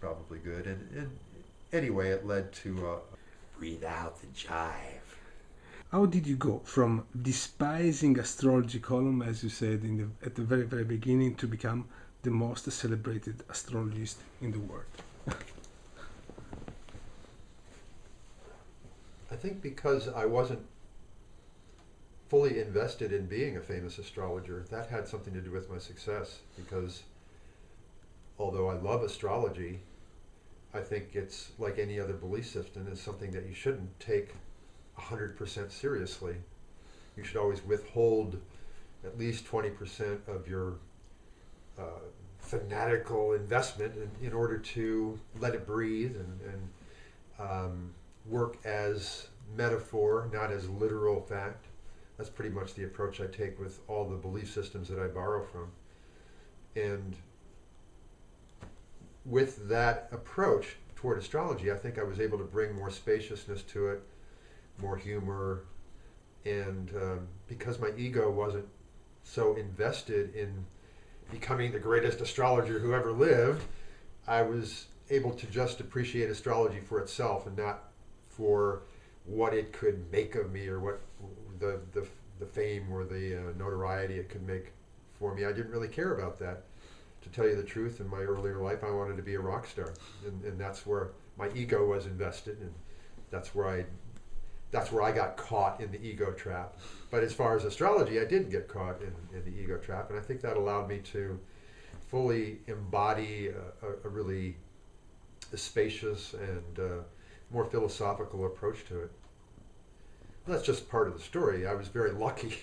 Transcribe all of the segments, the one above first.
probably good. And anyway, it led to breathe out the jive. How did you go from despising astrology column, as you said at the very, very beginning, to become the most celebrated astrologist in the world? I think because I wasn't fully invested in being a famous astrologer, that had something to do with my success. Because although I love astrology, I think it's like any other belief system, is something that you shouldn't take 100% seriously. You should always withhold at least 20% of your fanatical investment in order to let it breathe and work as metaphor, not as literal fact. That's pretty much the approach I take with all the belief systems that I borrow from. And with that approach toward astrology, I think I was able to bring more spaciousness to it, more humor, and because my ego wasn't so invested in becoming the greatest astrologer who ever lived, I was able to just appreciate astrology for itself and not for what it could make of me or what the fame or the notoriety it could make for me. I didn't really care about that. To tell you the truth, in my earlier life, I wanted to be a rock star, and that's where my ego was invested, and that's where I got caught in the ego trap. But as far as astrology, I didn't get caught in the ego trap, and I think that allowed me to fully embody a really spacious and more philosophical approach to it. That's just part of the story. I was very lucky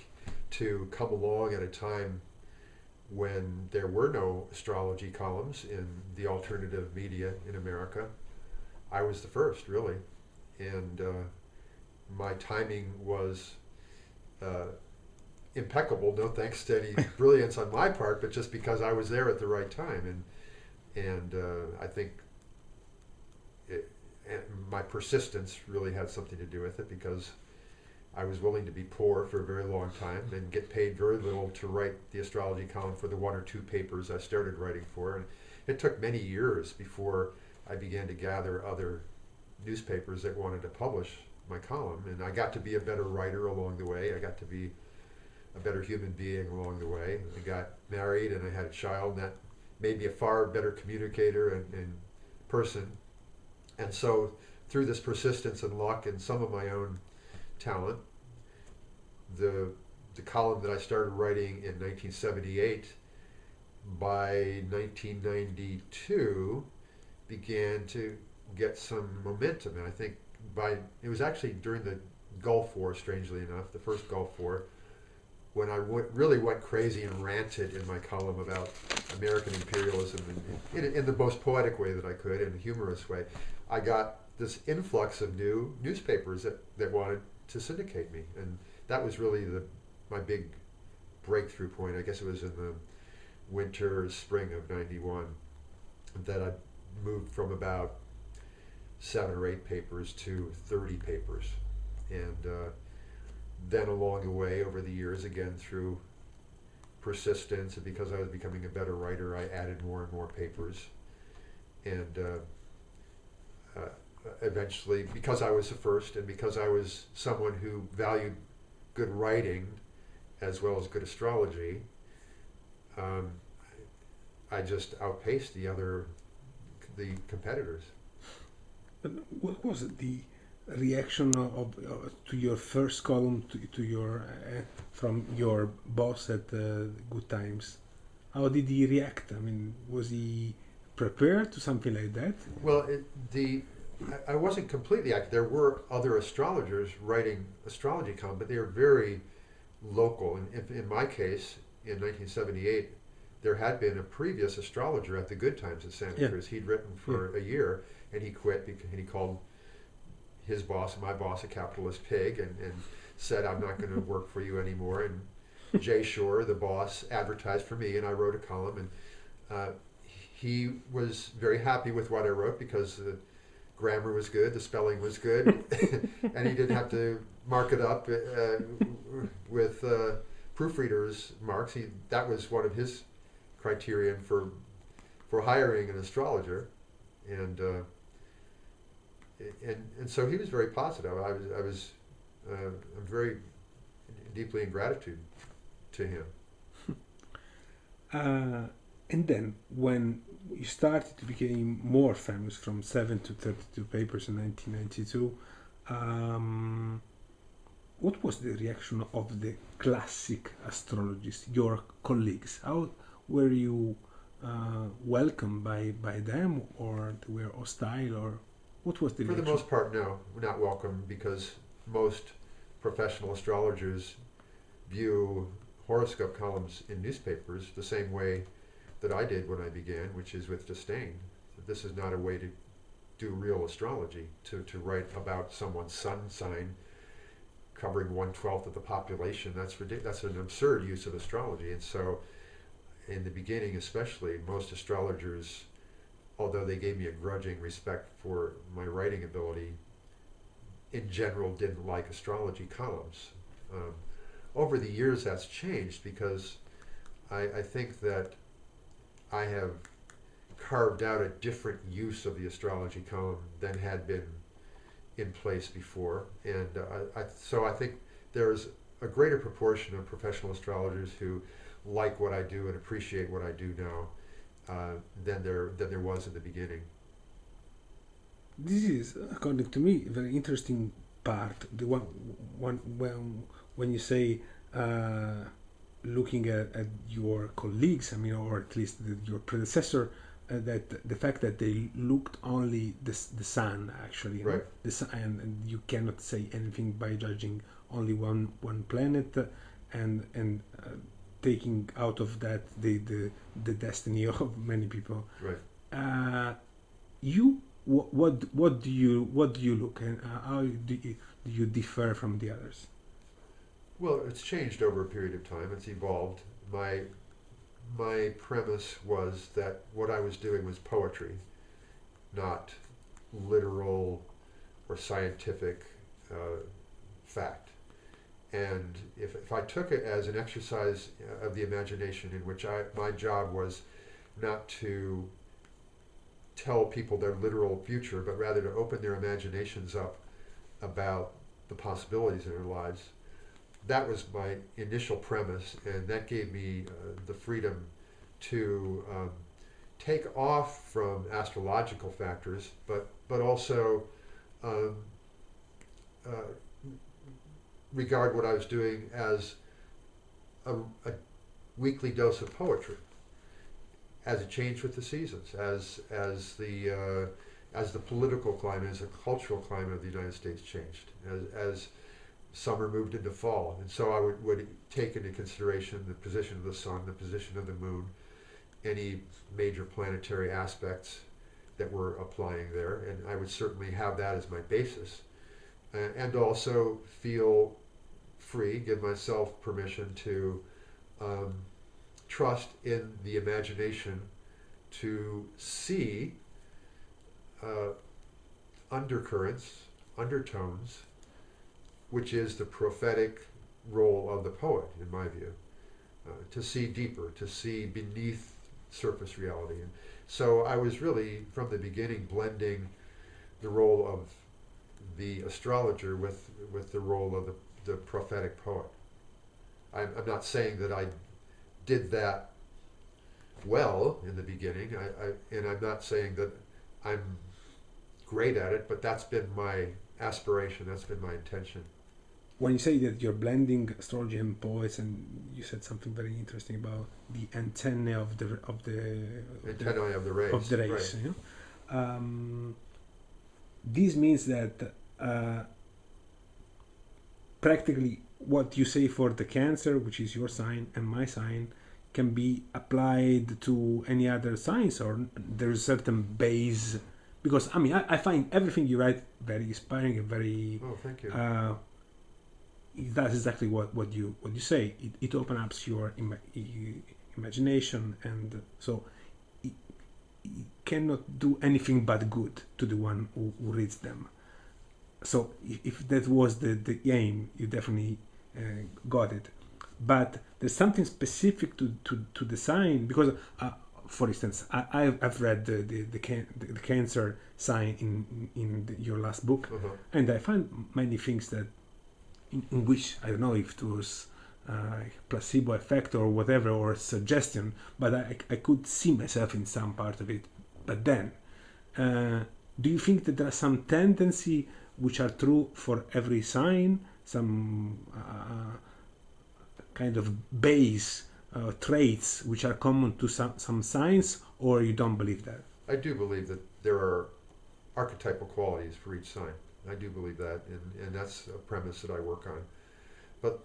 to come along at a time when there were no astrology columns in the alternative media in America. I was the first, really. And my timing was impeccable, no thanks to any brilliance on my part, but just because I was there at the right time. And I think and my persistence really had something to do with it, because I was willing to be poor for a very long time and get paid very little to write the astrology column for the one or two papers I started writing for. And it took many years before I began to gather other newspapers that wanted to publish my column. And I got to be a better writer along the way. I got to be a better human being along the way. I got married and I had a child, and that made me a far better communicator and person. And so through this persistence and luck and some of my own talent, the column that I started writing in 1978, by 1992 began to get some momentum. And I think it was actually during the Gulf War, strangely enough, the first Gulf War, when I really went crazy and ranted in my column about American imperialism in the most poetic way that I could, in a humorous way. I got this influx of new newspapers that wanted to syndicate me, and that was really my big breakthrough point. I guess it was in the winter, spring of '91 that I moved from about 7 or 8 papers to 30 papers, and then along the way, over the years, again through persistence and because I was becoming a better writer, I added more and more papers, and eventually, because I was the first and because I was someone who valued good writing as well as good astrology, I just outpaced the competitors. But what was the reaction to your first column to your from your boss at Good Times? How did he react? I mean, was he prepared to something like that? Well, I wasn't completely active. There were other astrologers writing astrology column, but they were very local. And in my case, in 1978, there had been a previous astrologer at the Good Times in Santa Cruz. He'd written for a year, and he quit because he called his boss, my boss, a capitalist pig, and said, "I'm not going to work for you anymore." And Jay Shore, the boss, advertised for me, and I wrote a column. And he was very happy with what I wrote because the grammar was good, the spelling was good, and he didn't have to mark it up with proofreaders' marks. That was one of his criterion for hiring an astrologer. and so he was very positive. I'm very deeply in gratitude to him. And then when you started to become more famous from 7 to 32 papers in 1992, what was the reaction of the classic astrologists, your colleagues? How were you welcomed by them, or they were hostile, or what was the For reaction? the most part, no, not welcome, because most professional astrologers view horoscope columns in newspapers the same way that I did when I began, which is with disdain. This is not a way to do real astrology, to write about someone's sun sign covering 1/12 of the population. That's an absurd use of astrology. And so in the beginning especially, most astrologers, although they gave me a grudging respect for my writing ability, in general didn't like astrology columns. Over the years that's changed, because I think that I have carved out a different use of the astrology column than had been in place before, and so I think there's a greater proportion of professional astrologers who like what I do and appreciate what I do now than there was in the beginning. This is, according to me, a very interesting part. The one when you say looking at your colleagues, I mean, or at least your predecessor, that the fact that they looked only the sun, actually, Right. the sun, and you cannot say anything by judging only one planet, and taking out of that the destiny of many people. Right. What do you look, and how do you differ from the others? Well, it's changed over a period of time. It's evolved. My premise was that what I was doing was poetry, not literal or scientific fact. And if I took it as an exercise of the imagination, in which my job was not to tell people their literal future, but rather to open their imaginations up about the possibilities in their lives, that was my initial premise, and that gave me the freedom to take off from astrological factors, but also regard what I was doing as a weekly dose of poetry, as it changed with the seasons, as the political climate, as the cultural climate of the United States changed, as summer moved into fall. And so I would take into consideration the position of the sun, the position of the moon, any major planetary aspects that were applying there, and I would certainly have that as my basis. And also feel free, give myself permission to trust in the imagination to see undercurrents, undertones, which is the prophetic role of the poet, in my view. To see deeper, to see beneath surface reality. And so I was really, from the beginning, blending the role of the astrologer with the role of the prophetic poet. I'm not saying that I did that well in the beginning, and I'm not saying that I'm great at it, but that's been my aspiration, that's been my intention. When you say that you're blending astrology and poets, and you said something very interesting about the antennae of the Antennae of the rays. Right. You know? This means that practically what you say for the Cancer, which is your sign, and my sign, can be applied to any other signs, or there's a certain base. Because I mean, I find everything you write very inspiring and very. Oh, thank you. That's exactly what you say. It opens up your imagination, and so it cannot do anything but good to the one who reads them. So if that was the aim, you definitely got it. But there's something specific to the sign, because for instance, I've read the Cancer sign in your last book, and I find many things that in which I don't know if it was placebo effect or whatever or suggestion, but I could see myself in some part of it. But then, do you think that there are some tendency which are true for every sign, some kind of base traits which are common to some signs, or you don't believe that? I do believe that there are archetypal qualities for each sign. I do believe that, and that's a premise that I work on. But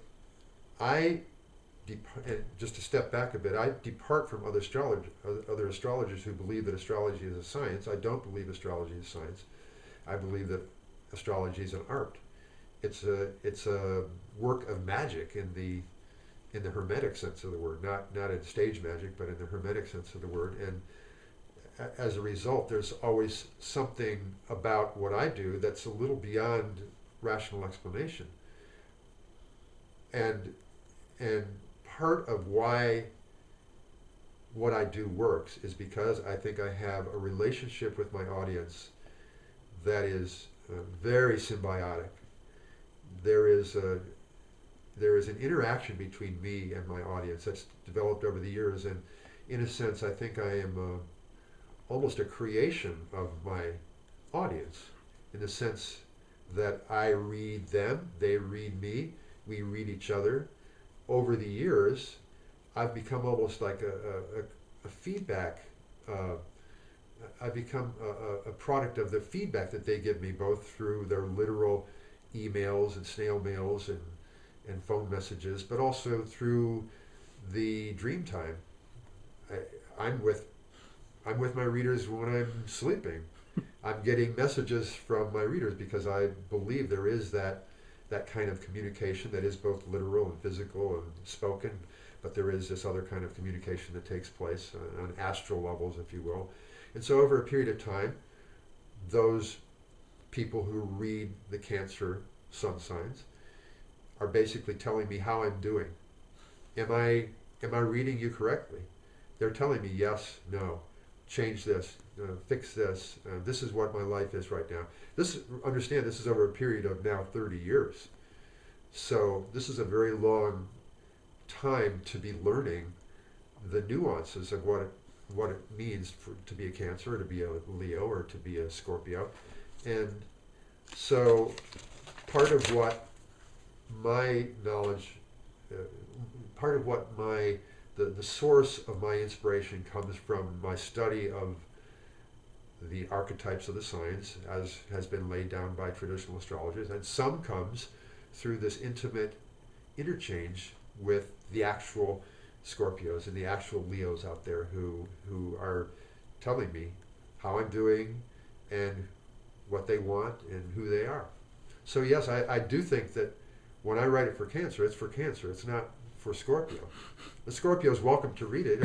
just to step back a bit, I depart from other astrologers who believe that astrology is a science. I don't believe astrology is science. I believe that astrology is an art. It's a work of magic in the hermetic sense of the word, not in stage magic, but in the hermetic sense of the word. And as a result, there's always something about what I do that's a little beyond rational explanation. And part of why what I do works is because I think I have a relationship with my audience that is very symbiotic. There is an interaction between me and my audience that's developed over the years, and in a sense, I think I am almost a creation of my audience, in the sense that I read them, they read me, we read each other. Over the years, I've become almost like a feedback. I've become a product of the feedback that they give me, both through their literal emails and snail mails and phone messages, but also through the dream time. I'm with my readers when I'm sleeping. I'm getting messages from my readers because I believe there is that kind of communication that is both literal and physical and spoken, but there is this other kind of communication that takes place on astral levels, if you will. And so over a period of time, those people who read the Cancer sun signs are basically telling me how I'm doing. Am I reading you correctly? They're telling me yes, no, change this, fix this. This is what my life is right now. Understand, this is over a period of now 30 years. So this is a very long time to be learning the nuances of what it means to be a Cancer, or to be a Leo, or to be a Scorpio. And so part of what my knowledge, part of what the source of my inspiration comes from my study of the archetypes of the signs, as has been laid down by traditional astrologers, and some comes through this intimate interchange with the actual Scorpios and the actual Leos out there who are telling me how I'm doing and what they want and who they are. So yes, I do think that when I write it for Cancer, it's for Cancer. It's not for Scorpio. The Scorpio is welcome to read it,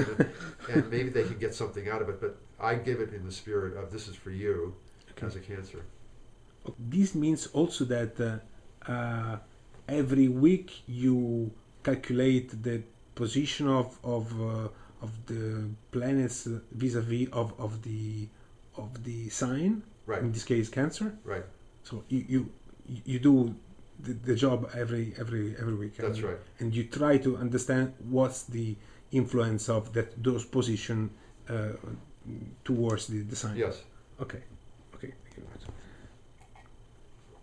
and maybe they can get something out of it, but I give it in the spirit of this is for you as a Cancer. This means also that every week you calculate the position of the planets vis-a-vis of the sign, right? In this case, Cancer. Right. So you do the job every week. That's right. And you try to understand what's the influence of those position towards the sign. Yes. Okay. Thank you very much.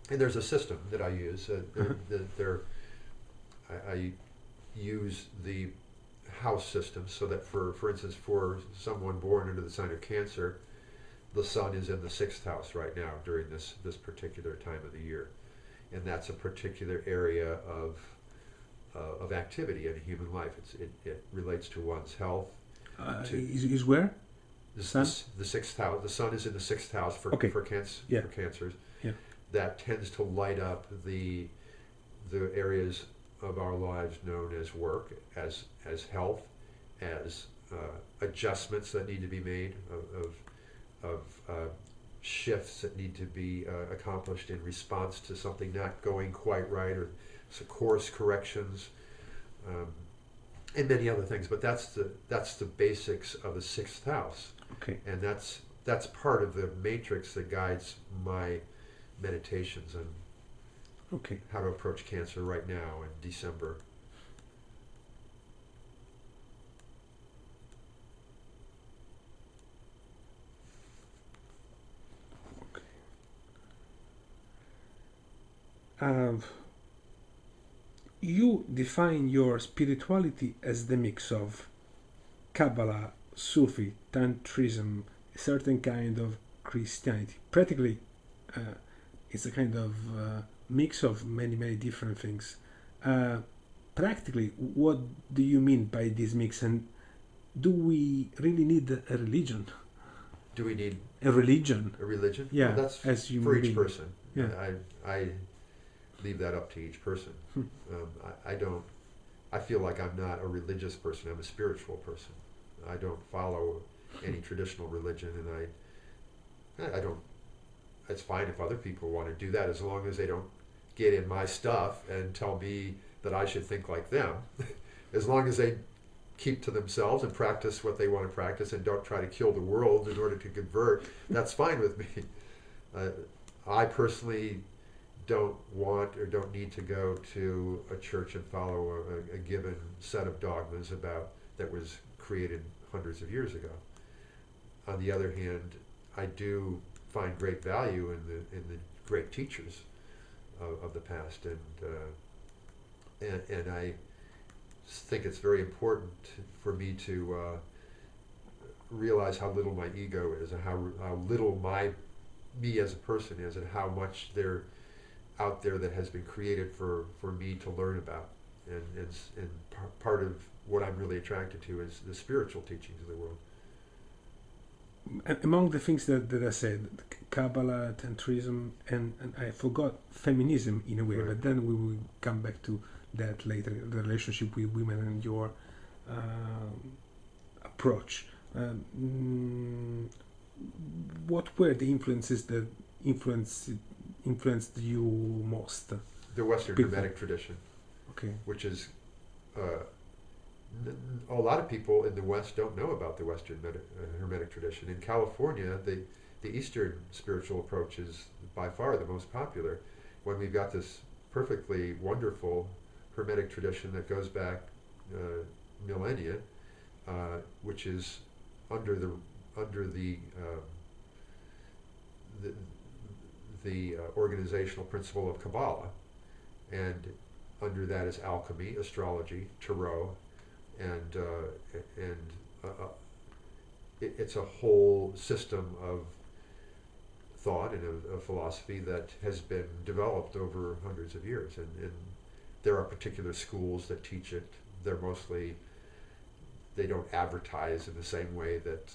And there's a system that I use. I use the house system so that, for instance, for someone born into the sign of Cancer, the sun is in the 6th house right now during this particular time of the year, and that's a particular area of activity in human life. It relates to one's health. Is where? The 6th house. The sun is in the 6th house for Cancers. Yeah. That tends to light up the areas of our lives known as work, as health, as adjustments that need to be made, of shifts that need to be accomplished in response to something not going quite right, or course corrections. and many other things, but that's the basics of the sixth house, Okay. and that's part of the matrix that guides my meditations and Okay. how to approach cancer right now in December. You define your spirituality as the mix of Kabbalah, Sufi, Tantrism, a certain kind of Christianity. Practically, it's a kind of mix of many different things. Practically, what do you mean by this mix, and do we really need a religion? Do we need A religion? a religion? Yeah, Well, that's as you for each mean. person. Yeah. I leave that up to each person. I don't. I feel like I'm not a religious person. I'm a spiritual person. I don't follow any traditional religion, and I don't. It's fine if other people want to do that, as long as they don't get in my stuff and tell me that I should think like them. As long as they keep to themselves and practice what they want to practice and don't try to kill the world in order to convert, that's fine with me. I personally don't want or don't need to go to a church and follow a given set of dogmas about that was created hundreds of years ago. On the other hand, I do find great value in the great teachers of the past, and I think it's very important for me to realize how little my ego is, and how little me as a person is, and how much there out there that has been created for me to learn about. And part of what I'm really attracted to is the spiritual teachings of the world. Among the things that I said, Kabbalah, Tantrism, and I forgot feminism in a way, Right. but then we will come back to that later, the relationship with women and your approach. What were the influences that influenced you most? The Western People. Hermetic tradition, Okay. which is a lot of people in the West don't know about the Western Hermetic tradition. In California, the Eastern spiritual approach is by far the most popular, when we've got this perfectly wonderful Hermetic tradition that goes back millennia, which is under the organizational principle of Kabbalah, and under that is alchemy, astrology, tarot, and it's a whole system of thought and of philosophy that has been developed over hundreds of years, and there are particular schools that teach it. They don't advertise in the same way that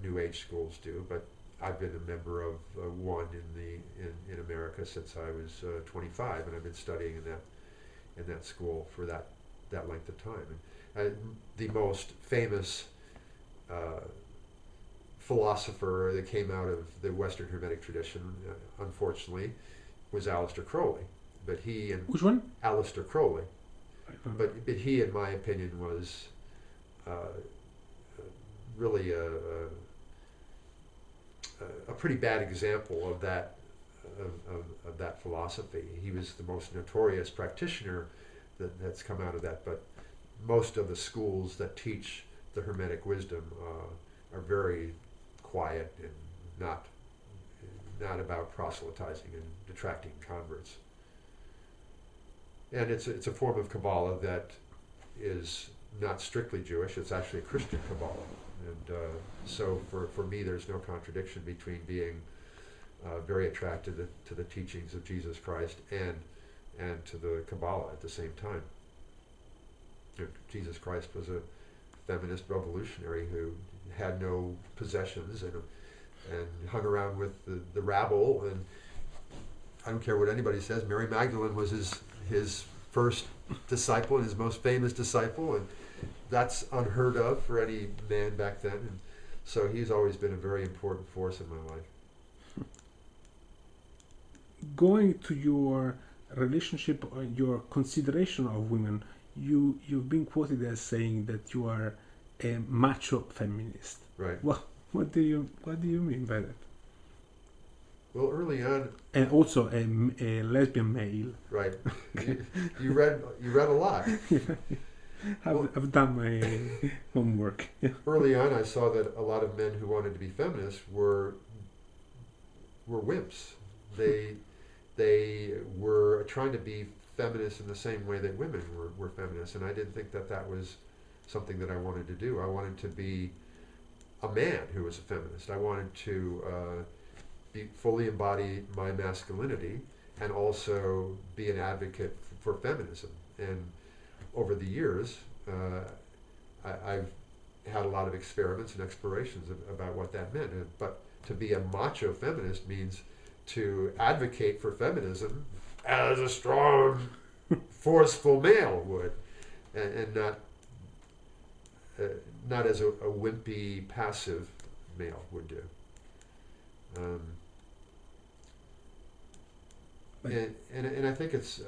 New Age schools do, but I've been a member of one in America since I was 25, and I've been studying in that school for that length of time. And the most famous philosopher that came out of the Western Hermetic tradition, unfortunately, was Aleister Crowley. But he and Which one? Aleister Crowley. But he, in my opinion, was really a pretty bad example of that philosophy. He was the most notorious practitioner that's come out of that. But most of the schools that teach the Hermetic wisdom are very quiet and not about proselytizing and attracting converts. And it's a form of Kabbalah that is not strictly Jewish. It's actually a Christian Kabbalah. And so for me, there's no contradiction between being very attracted to the teachings of Jesus Christ and to the Kabbalah at the same time. Jesus Christ was a feminist revolutionary who had no possessions and hung around with the rabble, and I don't care what anybody says, Mary Magdalene was his first disciple and his most famous disciple, and that's unheard of for any man back then, and so he's always been a very important force in my life. Going to your relationship or your consideration of women, you've been quoted as saying that you are a macho feminist. Right. What do you mean by that? Well, early on, And also a lesbian male. right. You read a lot. I've done my homework. Early on, I saw that a lot of men who wanted to be feminists were wimps. They were trying to be feminists in the same way that women were feminists, and I didn't think that was something that I wanted to do. I wanted to be a man who was a feminist. I wanted to fully embody my masculinity and also be an advocate for feminism. And over the years, I've had a lot of experiments and explorations about what that meant. But to be a macho feminist means to advocate for feminism as a strong, forceful male would, and not as a wimpy, passive male would do. And I think it's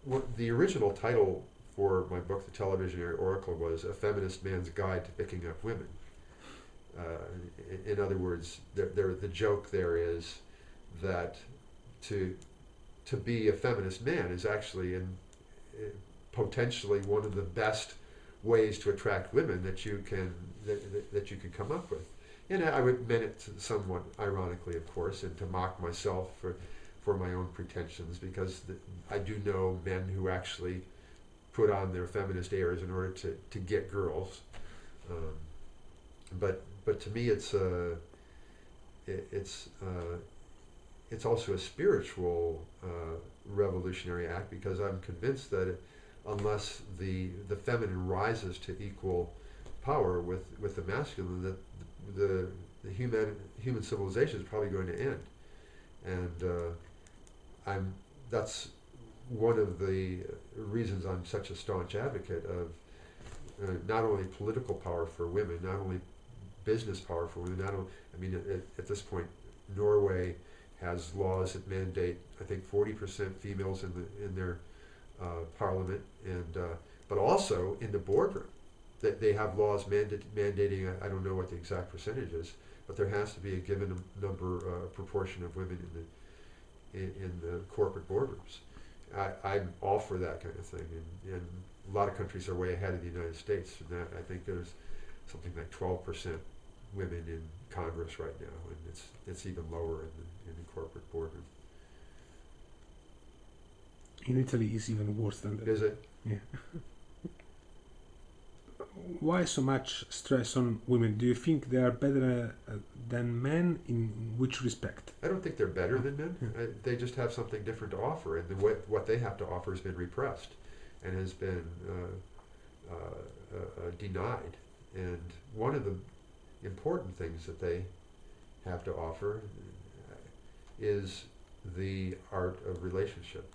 what the original title for my book, The Televisionary Oracle, was A Feminist Man's Guide to Picking Up Women. In other words, the joke there is that to be a feminist man is actually potentially one of the best ways to attract women that you can come up with. And I would meant it somewhat ironically, of course, and to mock myself for my own pretensions, because I do know men who actually put on their feminist airs in order to get girls. But to me, it's also a spiritual revolutionary act, because I'm convinced that unless the feminine rises to equal power with the masculine, that the human civilization is probably going to end. And that's one of the reasons I'm such a staunch advocate of not only political power for women, not only business power for women, at this point, Norway has laws that mandate, I think, 40% females in their parliament, and but also in the boardroom. That they have laws mandating, I don't know what the exact percentage is, but there has to be a given proportion of women in the corporate boardrooms. I'm all for that kind of thing, and a lot of countries are way ahead of the United States in that. I think there's something like 12% women in Congress right now, and it's even lower in the corporate boardroom. In Italy, it's even worse than that. Is it? Yeah. Why so much stress on women? Do you think they are better than men? In which respect? I don't think they're better than men. They just have something different to offer, and what they have to offer has been repressed and has been denied. And one of the important things that they have to offer is the art of relationship,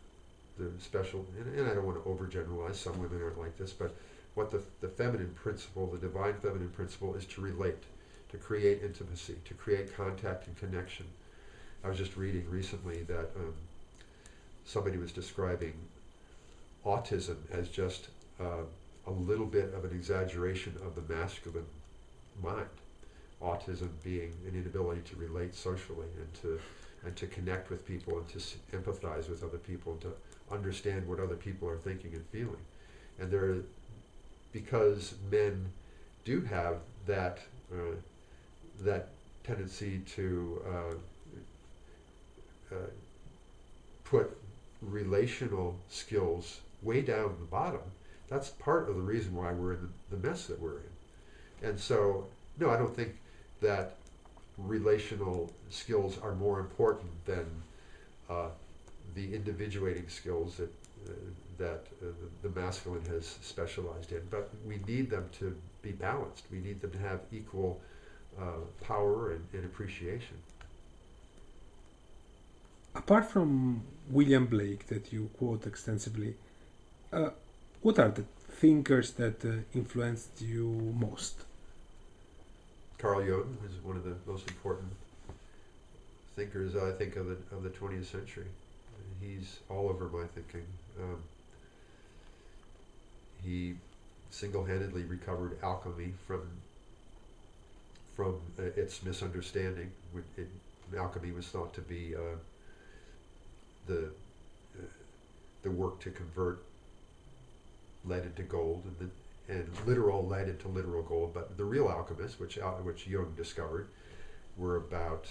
the special. And I don't want to overgeneralize. Some women aren't like this, but what the feminine principle, the divine feminine principle, is to relate, to create intimacy, to create contact and connection. I was just reading recently that somebody was describing autism as just a little bit of an exaggeration of the masculine mind. Autism being an inability to relate socially and to connect with people and to empathize with other people and to understand what other people are thinking and feeling. And because men do have that tendency to put relational skills way down at the bottom, that's part of the reason why we're in the mess that we're in. And so, no, I don't think that relational skills are more important than the individuating skills that the masculine has specialized in. But we need them to be balanced. We need them to have equal power and appreciation. Apart from William Blake, that you quote extensively, what are the thinkers that influenced you most? Carl Jung is one of the most important thinkers, I think, of the 20th century. He's all over my thinking. he single-handedly recovered alchemy from its misunderstanding. Alchemy was thought to be the work to convert lead into gold, and literal lead into literal gold. But the real alchemists, which Jung discovered, were about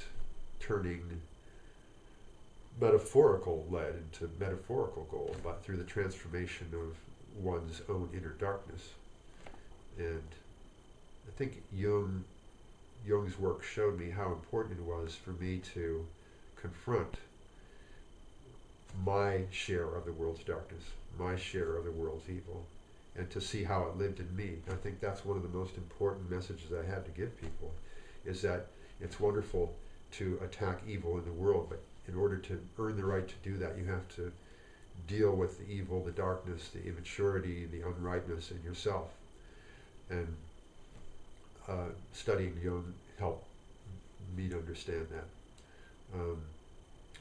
turning metaphorical lead into metaphorical gold, but through the transformation of one's own inner darkness. And I think Jung's work showed me how important it was for me to confront my share of the world's darkness, my share of the world's evil, and to see how it lived in me. I think that's one of the most important messages I have to give people, is that it's wonderful to attack evil in the world, but in order to earn the right to do that, you have to deal with the evil, the darkness, the immaturity, the unrightness in yourself. And studying Jung helped me to understand that.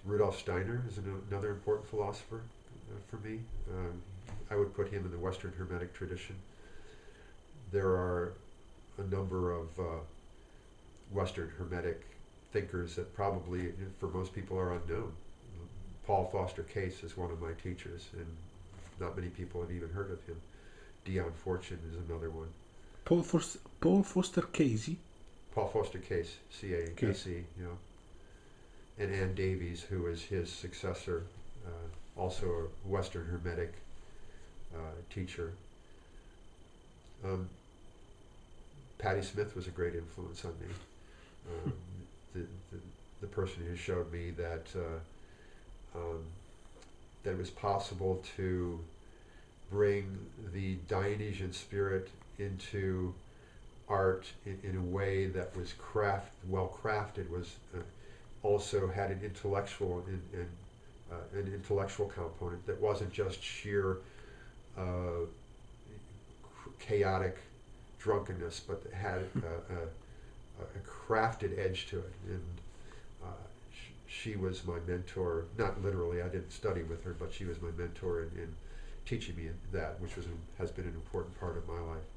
Rudolf Steiner is another important philosopher for me. I would put him in the Western Hermetic tradition. There are a number of Western Hermetic thinkers that probably, for most people, are unknown. Paul Foster Case is one of my teachers, and not many people have even heard of him. Dion Fortune is another one. Paul Foster Casey? Paul Foster Case, C-A-S-E, you know. And Ann Davies, who is his successor, also a Western Hermetic teacher. Patti Smith was a great influence on me. The person who showed me that that it was possible to bring the Dionysian spirit into art in a way that was well crafted, was also had an intellectual an intellectual component that wasn't just sheer chaotic drunkenness, but that had a crafted edge to it. And she was my mentor, not literally, I didn't study with her, but she was my mentor in teaching me that, which has been an important part of my life.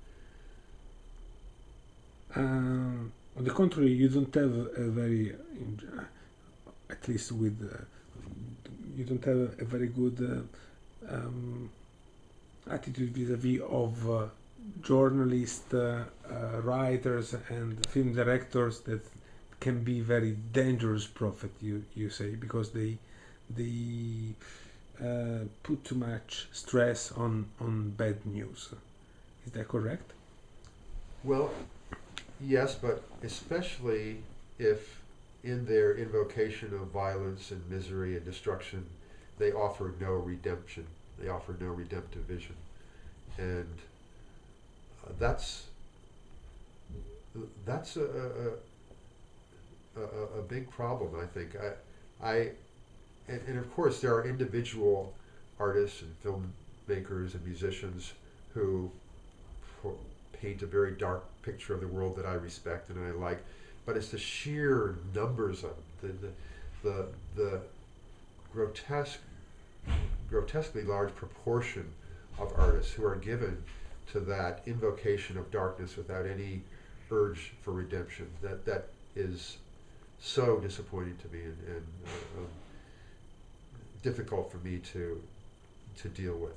On the contrary, you don't have a very, at least with, you don't have a very good attitude vis-a-vis of journalists, writers, and film directors that can be very dangerous prophet, you say, because they put too much stress on bad news. Is that correct? Well, yes, but especially if in their invocation of violence and misery and destruction, they offer no redemption. They offer no redemptive vision. And that's a big problem, I think. And of course, there are individual artists and filmmakers and musicians who paint a very dark picture of the world that I respect and I like, but it's the sheer numbers of them, the grotesquely large proportion of artists who are given to that invocation of darkness without any urge for redemption. That is so disappointing to me and difficult for me to deal with.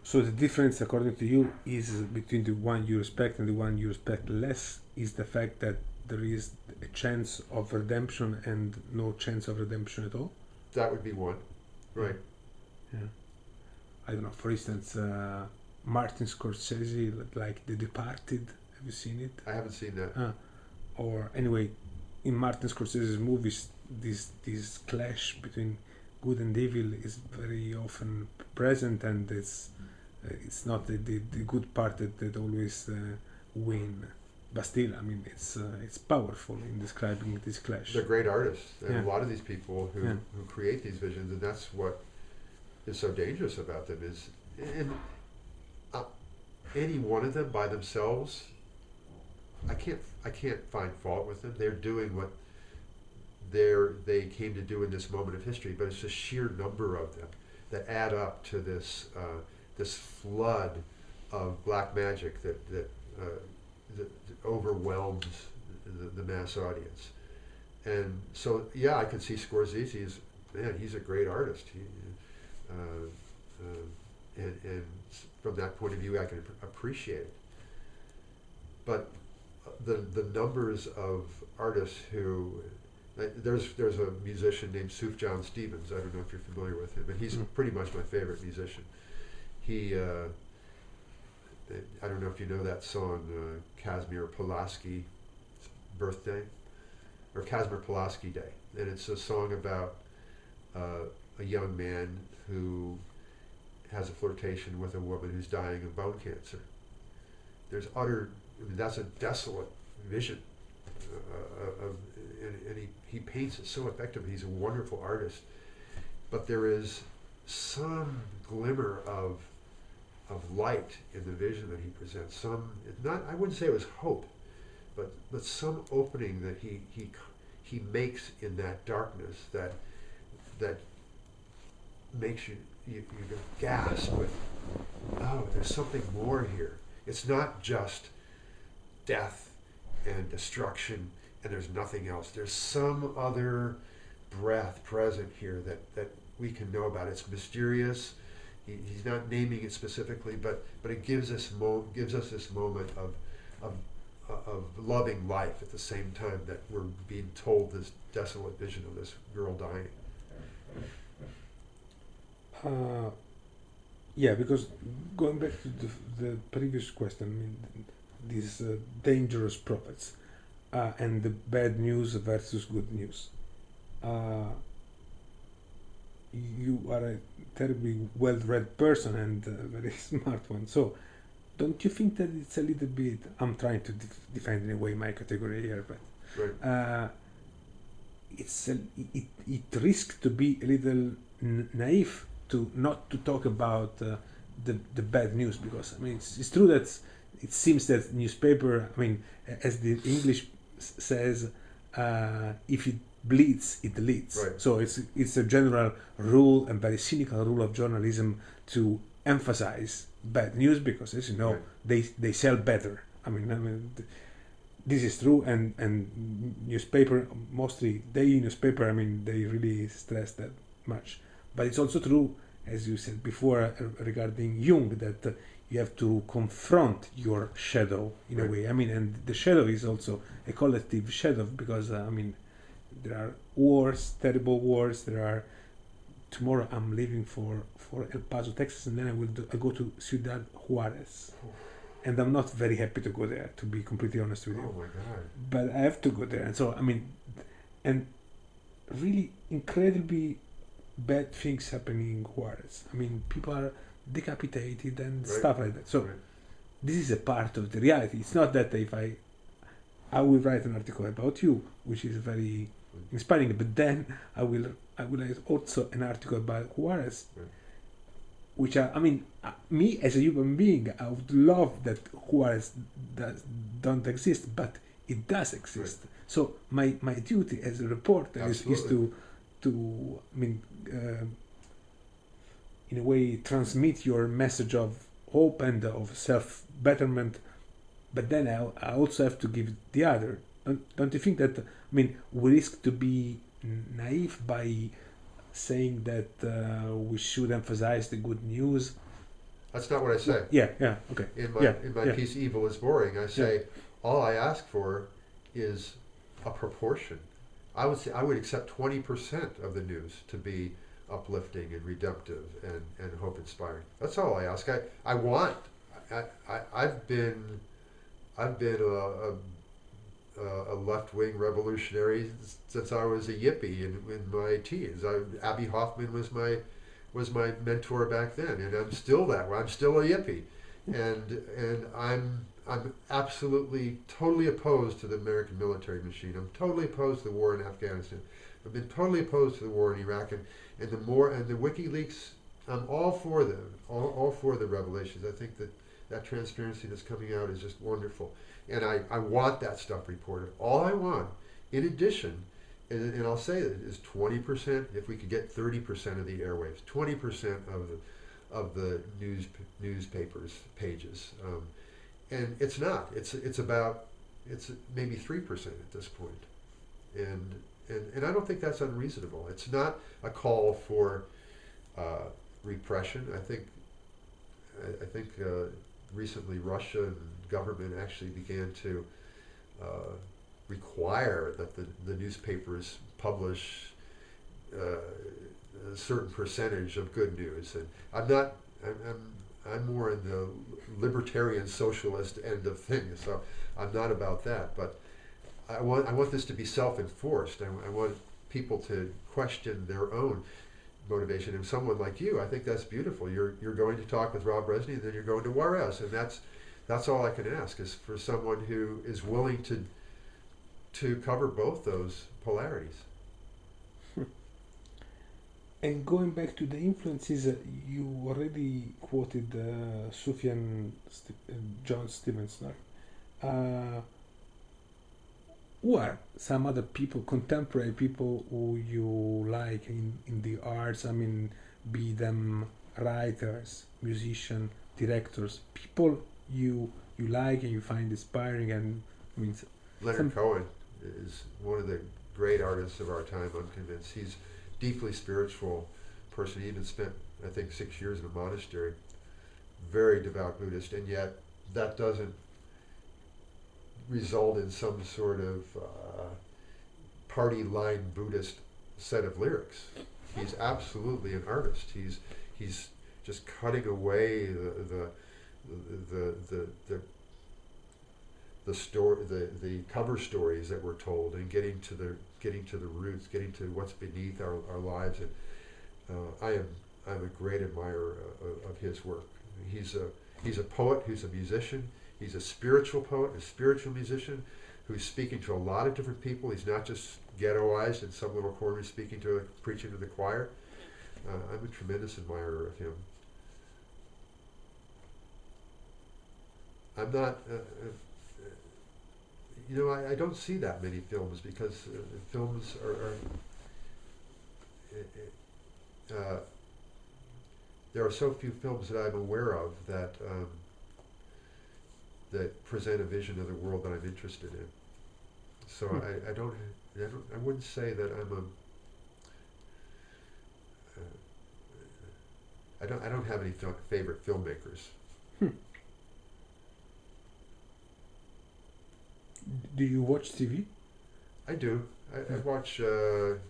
So the difference, according to you, is between the one you respect and the one you respect less is the fact that there is a chance of redemption and no chance of redemption at all? That would be one, right? Yeah. I don't know, for instance, Martin Scorsese, like The Departed, have you seen it? I haven't seen that. Or anyway, in Martin Scorsese's movies, this clash between good and evil is very often present, and it's not the good part that always win. But still, I mean, it's powerful in describing this clash. They're great artists, and Yeah. a lot of these people who create these visions, and that's what is so dangerous about them is, and any one of them by themselves, I can't find fault with them. They're doing what they came to do in this moment of history, but it's the sheer number of them that add up to this flood of black magic that overwhelms the mass audience. And so, yeah, I can see Scorsese as, man, he's a great artist. And from that point of view, I can appreciate it. But the numbers of artists who, there's a musician named Sufjan Stevens. I don't know if you're familiar with him, but he's pretty much my favorite musician. He, I don't know if you know that song, Kazimir Pulaski's birthday, or Kazimir Pulaski Day. And it's a song about a young man who has a flirtation with a woman who's dying of bone cancer. There's that's a desolate vision. And he paints it so effectively. He's a wonderful artist. But there is some glimmer of light in the vision that he presents. I wouldn't say it was hope, but some opening that he makes in that darkness that makes you gasp with, oh, there's something more here. It's not just death and destruction and there's nothing else. There's some other breath present here that we can know about. It's mysterious. He's not naming it specifically, but it gives us this moment of loving life at the same time that we're being told this desolate vision of this girl dying. Yeah, because going back to the previous question, I mean, these dangerous prophets and the bad news versus good news. You are a terribly well-read person and a very smart one. So, don't you think that it's a little bit? I'm trying to define in a way my category here, but Right. it risks to be a little naive to not to talk about the bad news, because I mean it's true that it seems that newspaper, I mean, as the English says, if it bleeds, it leads. Right. So it's a general rule and very cynical rule of journalism to emphasize bad news because, as you know, they sell better. I mean, this is true, and newspaper, mostly daily newspaper, I mean, they really stress that much. But it's also true, as you said before, regarding Jung, that you have to confront your shadow in a way. I mean, and the shadow is also a collective shadow because, I mean, there are wars, terrible wars. Tomorrow I'm leaving for El Paso, Texas, and then I go to Ciudad Juarez. And I'm not very happy to go there, to be completely honest with you. Oh my God. But I have to go there. And so, I mean, and really incredibly bad things happening in Juarez. I mean, people are decapitated and stuff like that. So this is a part of the reality. It's not that if I will write an article about you, which is very inspiring, but then I will write also an article about Juarez, which I mean, me as a human being, I would love that Juarez don't exist, but it does exist. Right. So my duty as a reporter is to I mean, in a way, transmit your message of hope and of self-betterment, but then I also have to give the other. Don't you think that, I mean, we risk to be naive by saying that we should emphasize the good news? That's not what I say. Yeah, okay. In my piece, Evil is Boring, I say, all I ask for is a proportion. I would say I would accept 20% of the news to be uplifting and redemptive and hope inspiring. That's all I ask. I've been a left-wing revolutionary since I was a yippie in my teens. Abbie Hoffman was my mentor back then, and I'm still that way. I'm still a yippie, and I'm absolutely totally opposed to the American military machine. I'm totally opposed to the war in Afghanistan. I've been totally opposed to the war in Iraq, and the WikiLeaks. I'm all for them, all for the revelations. I think that transparency that's coming out is just wonderful. And I want that stuff reported. All I want, in addition, and I'll say that is 20%. If we could get 30% of the airwaves, 20% of the newspapers pages, and it's not. It's about it's maybe 3% at this point, and I don't think that's unreasonable. It's not a call for repression. I think recently Russia and government actually began to require that the newspapers publish a certain percentage of good news, and I'm more in the libertarian socialist end of things, so I'm not about that. But I want this to be self-enforced. I want people to question their own motivation. And someone like you, I think that's beautiful. You're going to talk with Rob Brezsny, and then you're going to Juarez, and that's all I can ask is for someone who is willing to cover both those polarities. And going back to the influences, you already quoted John Stevenson. Who are some other people, contemporary people who you like in the arts? I mean, be them writers, musicians, directors, people you like and you find inspiring. And I mean, Leonard Cohen is one of the great artists of our time. I'm convinced he's deeply spiritual person. He even spent, I think, 6 years in a monastery. Very devout Buddhist, and yet that doesn't result in some sort of party line Buddhist set of lyrics. He's absolutely an artist. He's just cutting away the cover stories that we're told, and getting to the roots, getting to what's beneath our lives. And I'm a great admirer of his work. He's a poet who's a musician. He's a spiritual poet, a spiritual musician who's speaking to a lot of different people. He's not just ghettoized in some little corner preaching to the choir. I'm a tremendous admirer of him. I'm not, I don't see that many films because films there are so few films that I'm aware of that that present a vision of the world that I'm interested in. So I wouldn't say that I don't have any favorite filmmakers. Do you watch TV? I do. I watch. What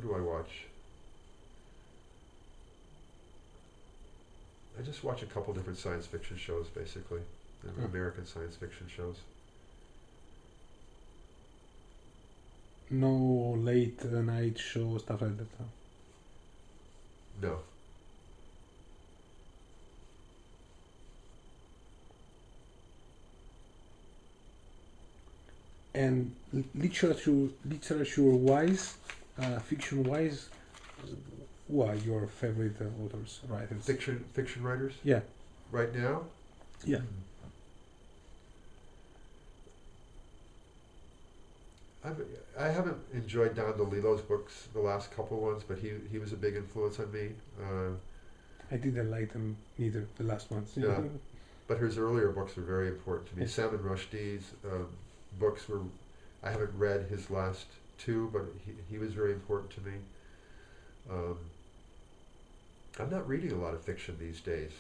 do I watch? I just watch a couple different science fiction shows, basically, American science fiction shows. No late night show, stuff like that? Huh? No. And literature-wise, fiction-wise, who are your favorite authors, writers? Fiction writers? Yeah. Right now? Yeah. I haven't enjoyed Don DeLillo's books, the last couple ones, but he was a big influence on me. I didn't like them neither, the last ones. Yeah. But his earlier books were very important to me. Yes. Salman Rushdie's books were, I haven't read his last two, but he was very important to me. I'm not reading a lot of fiction these days.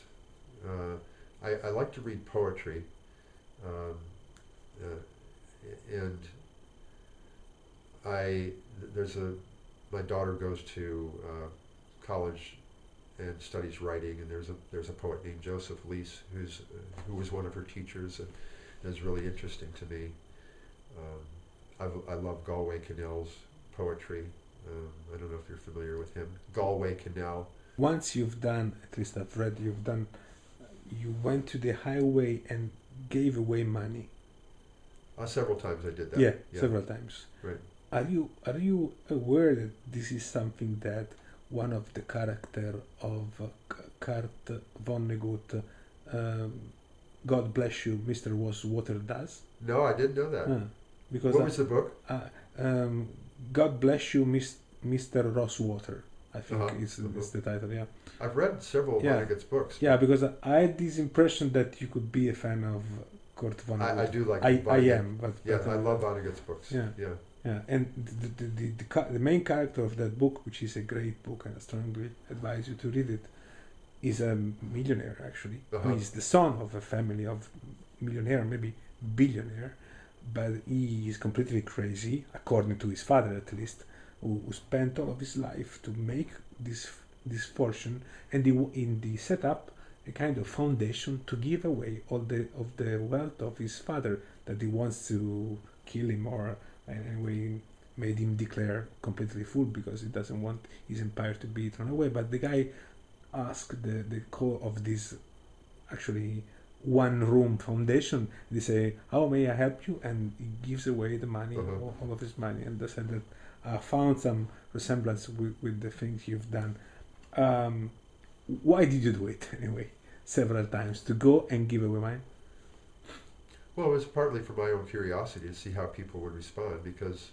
I like to read poetry, and my daughter goes to college and studies writing, and there's a poet named Joseph Lease who was one of her teachers, and is really interesting to me. I love Galway Kinnell's poetry. I don't know if you're familiar with him. Galway Kinnell. Once you've done, at least I've read, you went to the highway and gave away money. Several times I did that. Yeah, several times. Right. Are you aware that this is something that one of the character of Kurt Vonnegut, God bless you, Mr. Water does? No, I didn't know that. because What was the book? God Bless You, Mr. Rosewater. I think is the title. Yeah. I've read several of Vonnegut's books. Yeah, because I had this impression that you could be a fan of Kurt Vonnegut. I do like I am, but I love Vonnegut's books. Yeah, and the main character of that book, which is a great book, and I strongly advise you to read it, is a millionaire actually. I mean, he's the son of a family of millionaire, maybe billionaire, but he is completely crazy, according to his father at least, who spent all of his life to make this fortune, and he set up a kind of foundation to give away all of the wealth of his father that he wants to kill him, or anyway made him declare completely full because he doesn't want his empire to be thrown away. But the guy asked the call of this actually one room foundation. They say, how may I help you? And he gives away the money, all of his money, and they said that I found some resemblance with the things you've done. Why did you do it anyway? Several times to go and give away money? Well, it was partly for my own curiosity to see how people would respond, because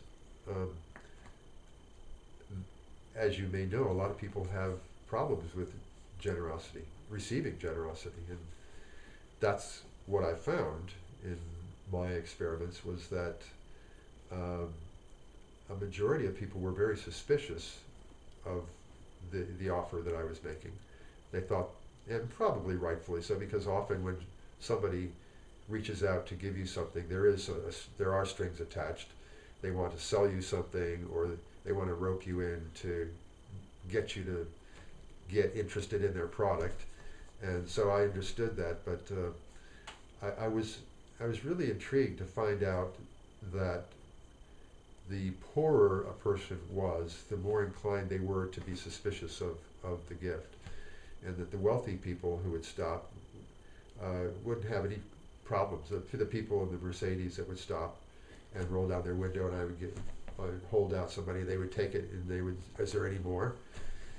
as you may know, a lot of people have problems with generosity, receiving generosity, and that's what I found in my experiments, was that a majority of people were very suspicious of the offer that I was making. They thought, and probably rightfully so, because often when somebody reaches out to give you something, there are strings attached. They want to sell you something, or they want to rope you in to get you to get interested in their product. And so I understood that, but I was really intrigued to find out that the poorer a person was, the more inclined they were to be suspicious of the gift, and that the wealthy people who would stop wouldn't have any problems. The people in the Mercedes that would stop and roll down their window, and I would hold out some money, they would take it, and they would, is there any more?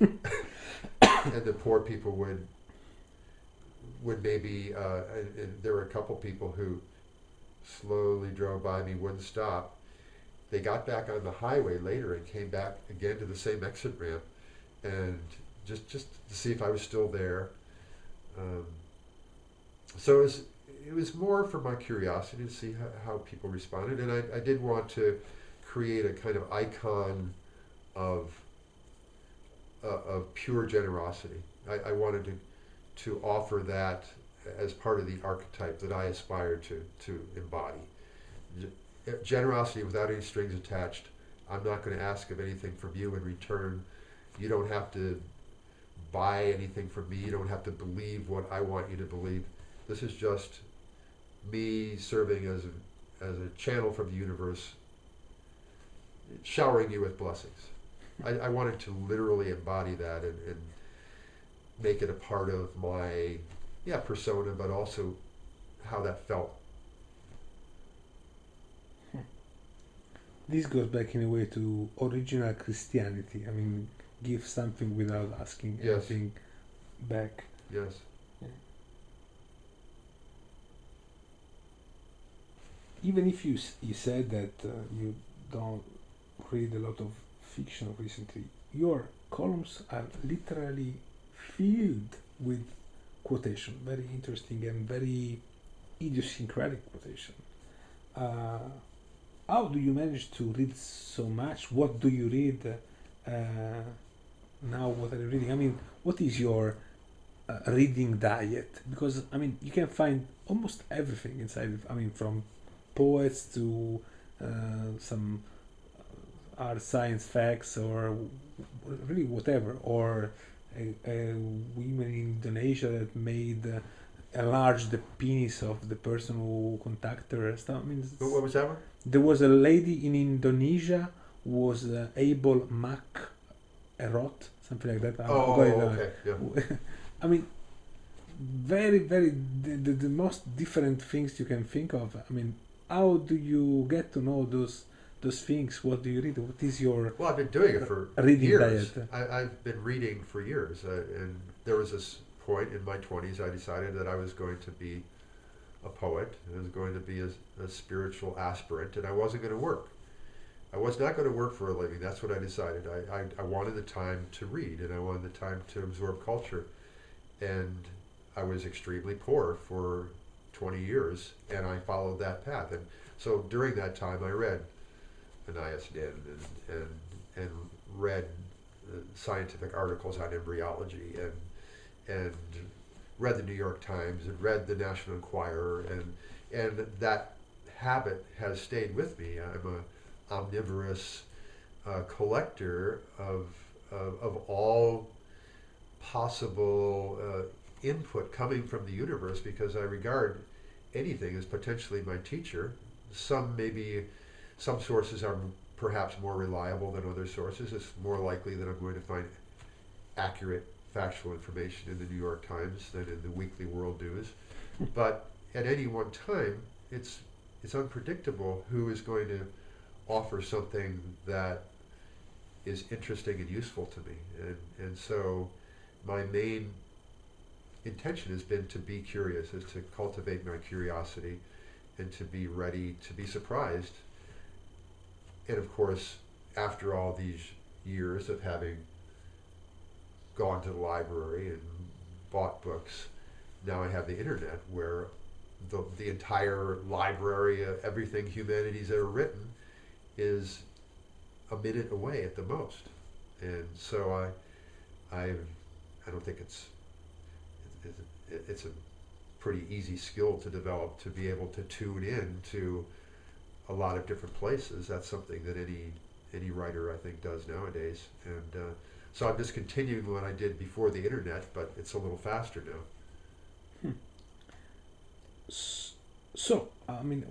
And the poor people would maybe, and there were a couple people who slowly drove by me, wouldn't stop. They got back on the highway later and came back again to the same exit ramp, and just to see if I was still there. So it was more for my curiosity to see how people responded, and I did want to create a kind of icon of pure generosity. I wanted to offer that as part of the archetype that I aspired to embody. Generosity without any strings attached. I'm not going to ask of anything from you in return. You don't have to buy anything from me. You don't have to believe what I want you to believe. This is just me serving as a channel from the universe, showering you with blessings. I wanted to literally embody that and make it a part of my persona, but also how that felt. This goes back in a way to original Christianity. I mean, give something without asking anything back. Yes. Yeah. Even if you said that you don't read a lot of fiction recently, your columns are literally filled with quotation, very interesting and very idiosyncratic quotation. How do you manage to read so much? What do you read now? What are you reading? I mean, what is your reading diet? Because, I mean, you can find almost everything inside. I mean, from poets to some art science facts, or really whatever, or a woman in Indonesia that made enlarge the penis of the person who contacted her. Stuff. I mean, What was that one? there was a lady in Indonesia who was able Mak Erot, something like that. Okay. Yeah. I mean, very, very the most different things you can think of. I mean, how do you get to know those things? What do you read? What is your Well, I've been doing it for reading years. diet? I've been reading for years, and there was this point in my 20s I decided that I was going to be a poet. I was going to be a spiritual aspirant, and I wasn't going to work. I was not going to work for a living. That's what I decided. I wanted the time to read, and I wanted the time to absorb culture. And I was extremely poor for 20 years, and I followed that path. And so during that time, I read Anais Nin and read scientific articles on embryology, and read the New York Times, and read the National Enquirer, and that habit has stayed with me. I'm a omnivorous collector of all possible input coming from the universe, because I regard anything as potentially my teacher. Some sources are perhaps more reliable than other sources. It's more likely that I'm going to find accurate factual information in the New York Times than in the Weekly World News. But at any one time, it's unpredictable who is going to offer something that is interesting and useful to me. And so my main intention has been to be curious, is to cultivate my curiosity and to be ready to be surprised. And of course, after all these years of having gone to the library and bought books, now I have the internet, where the entire library of everything humanity's ever written is a minute away at the most. And so I don't think it's a pretty easy skill to develop, to be able to tune in to a lot of different places. That's something that any writer, I think, does nowadays. And so I'm just continuing what I did before the internet, but it's a little faster now. So, I mean,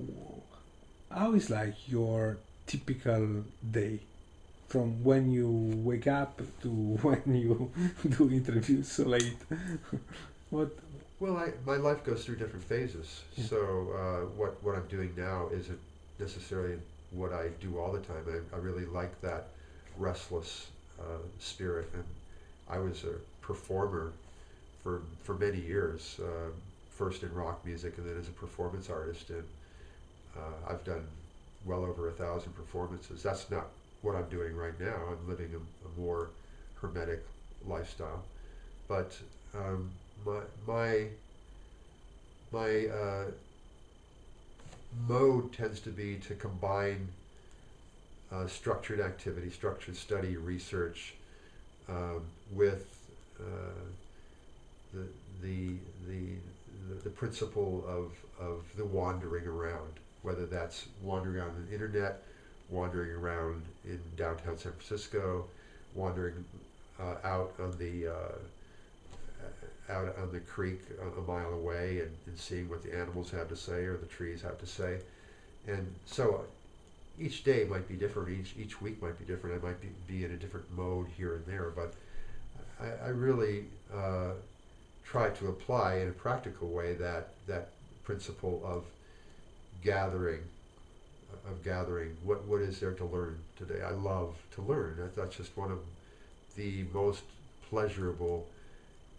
how is like your typical day, from when you wake up to when you do interviews so late? What? Well, my life goes through different phases. Yeah. So what I'm doing now isn't necessarily what I do all the time. I really like that restless spirit, and I was a performer for many years, first in rock music and then as a performance artist, and I've done well over 1,000 performances. That's not what I'm doing right now. I'm living a more hermetic lifestyle, but my mode tends to be to combine structured activity, structured study, research, with the principle of the wandering around, whether that's wandering on the internet, wandering around in downtown San Francisco, wandering out on the creek a mile away, and seeing what the animals have to say or the trees have to say. And so each day might be different, each week might be different. I might be in a different mode here and there, but I really try to apply in a practical way that principle of gathering what is there to learn today. I love to learn. That's just one of the most pleasurable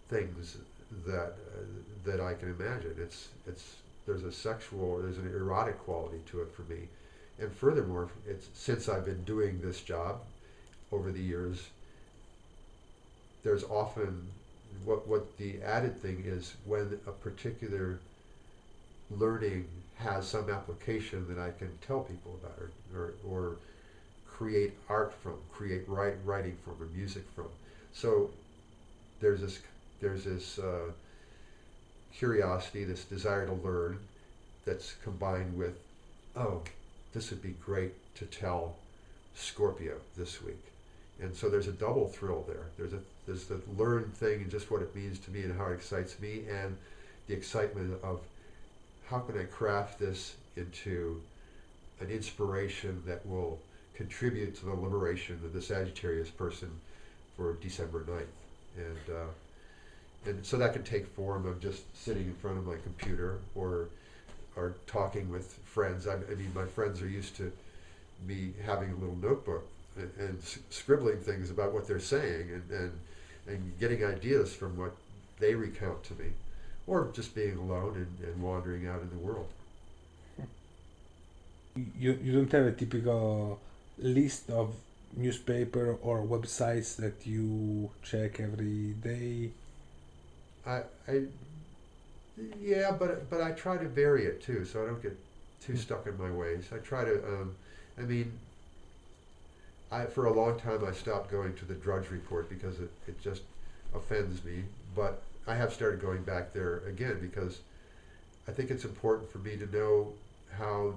things that I can imagine. There's an erotic quality to it for me. And furthermore, since I've been doing this job over the years, there's often what the added thing is, when a particular learning has some application that I can tell people about, or create art from, create writing from, or music from. So there's this curiosity, this desire to learn, that's combined with, oh, this would be great to tell Scorpio this week. And so there's a double thrill there. There's the learn thing and just what it means to me and how it excites me, and the excitement of how can I craft this into an inspiration that will contribute to the liberation of the Sagittarius person for December 9th. And so that can take form of just sitting in front of my computer, or talking with friends. I mean, my friends are used to me having a little notebook and scribbling things about what they're saying, and getting ideas from what they recount to me, or just being alone and wandering out in the world. You don't have a typical list of newspaper or websites that you check every day. I yeah, but I try to vary it too, so I don't get too stuck in my ways. I try to, I mean, for a long time I stopped going to the Drudge Report because it just offends me, but I have started going back there again because I think it's important for me to know how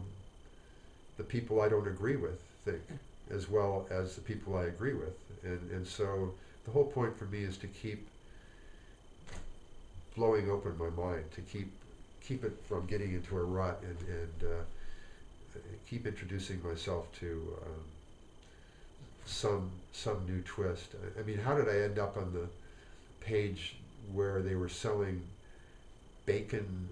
the people I don't agree with think, as well as the people I agree with. And so the whole point for me is to keep blowing open my mind, to keep it from getting into a rut, and keep introducing myself to some new twist. I mean, how did I end up on the page where they were selling bacon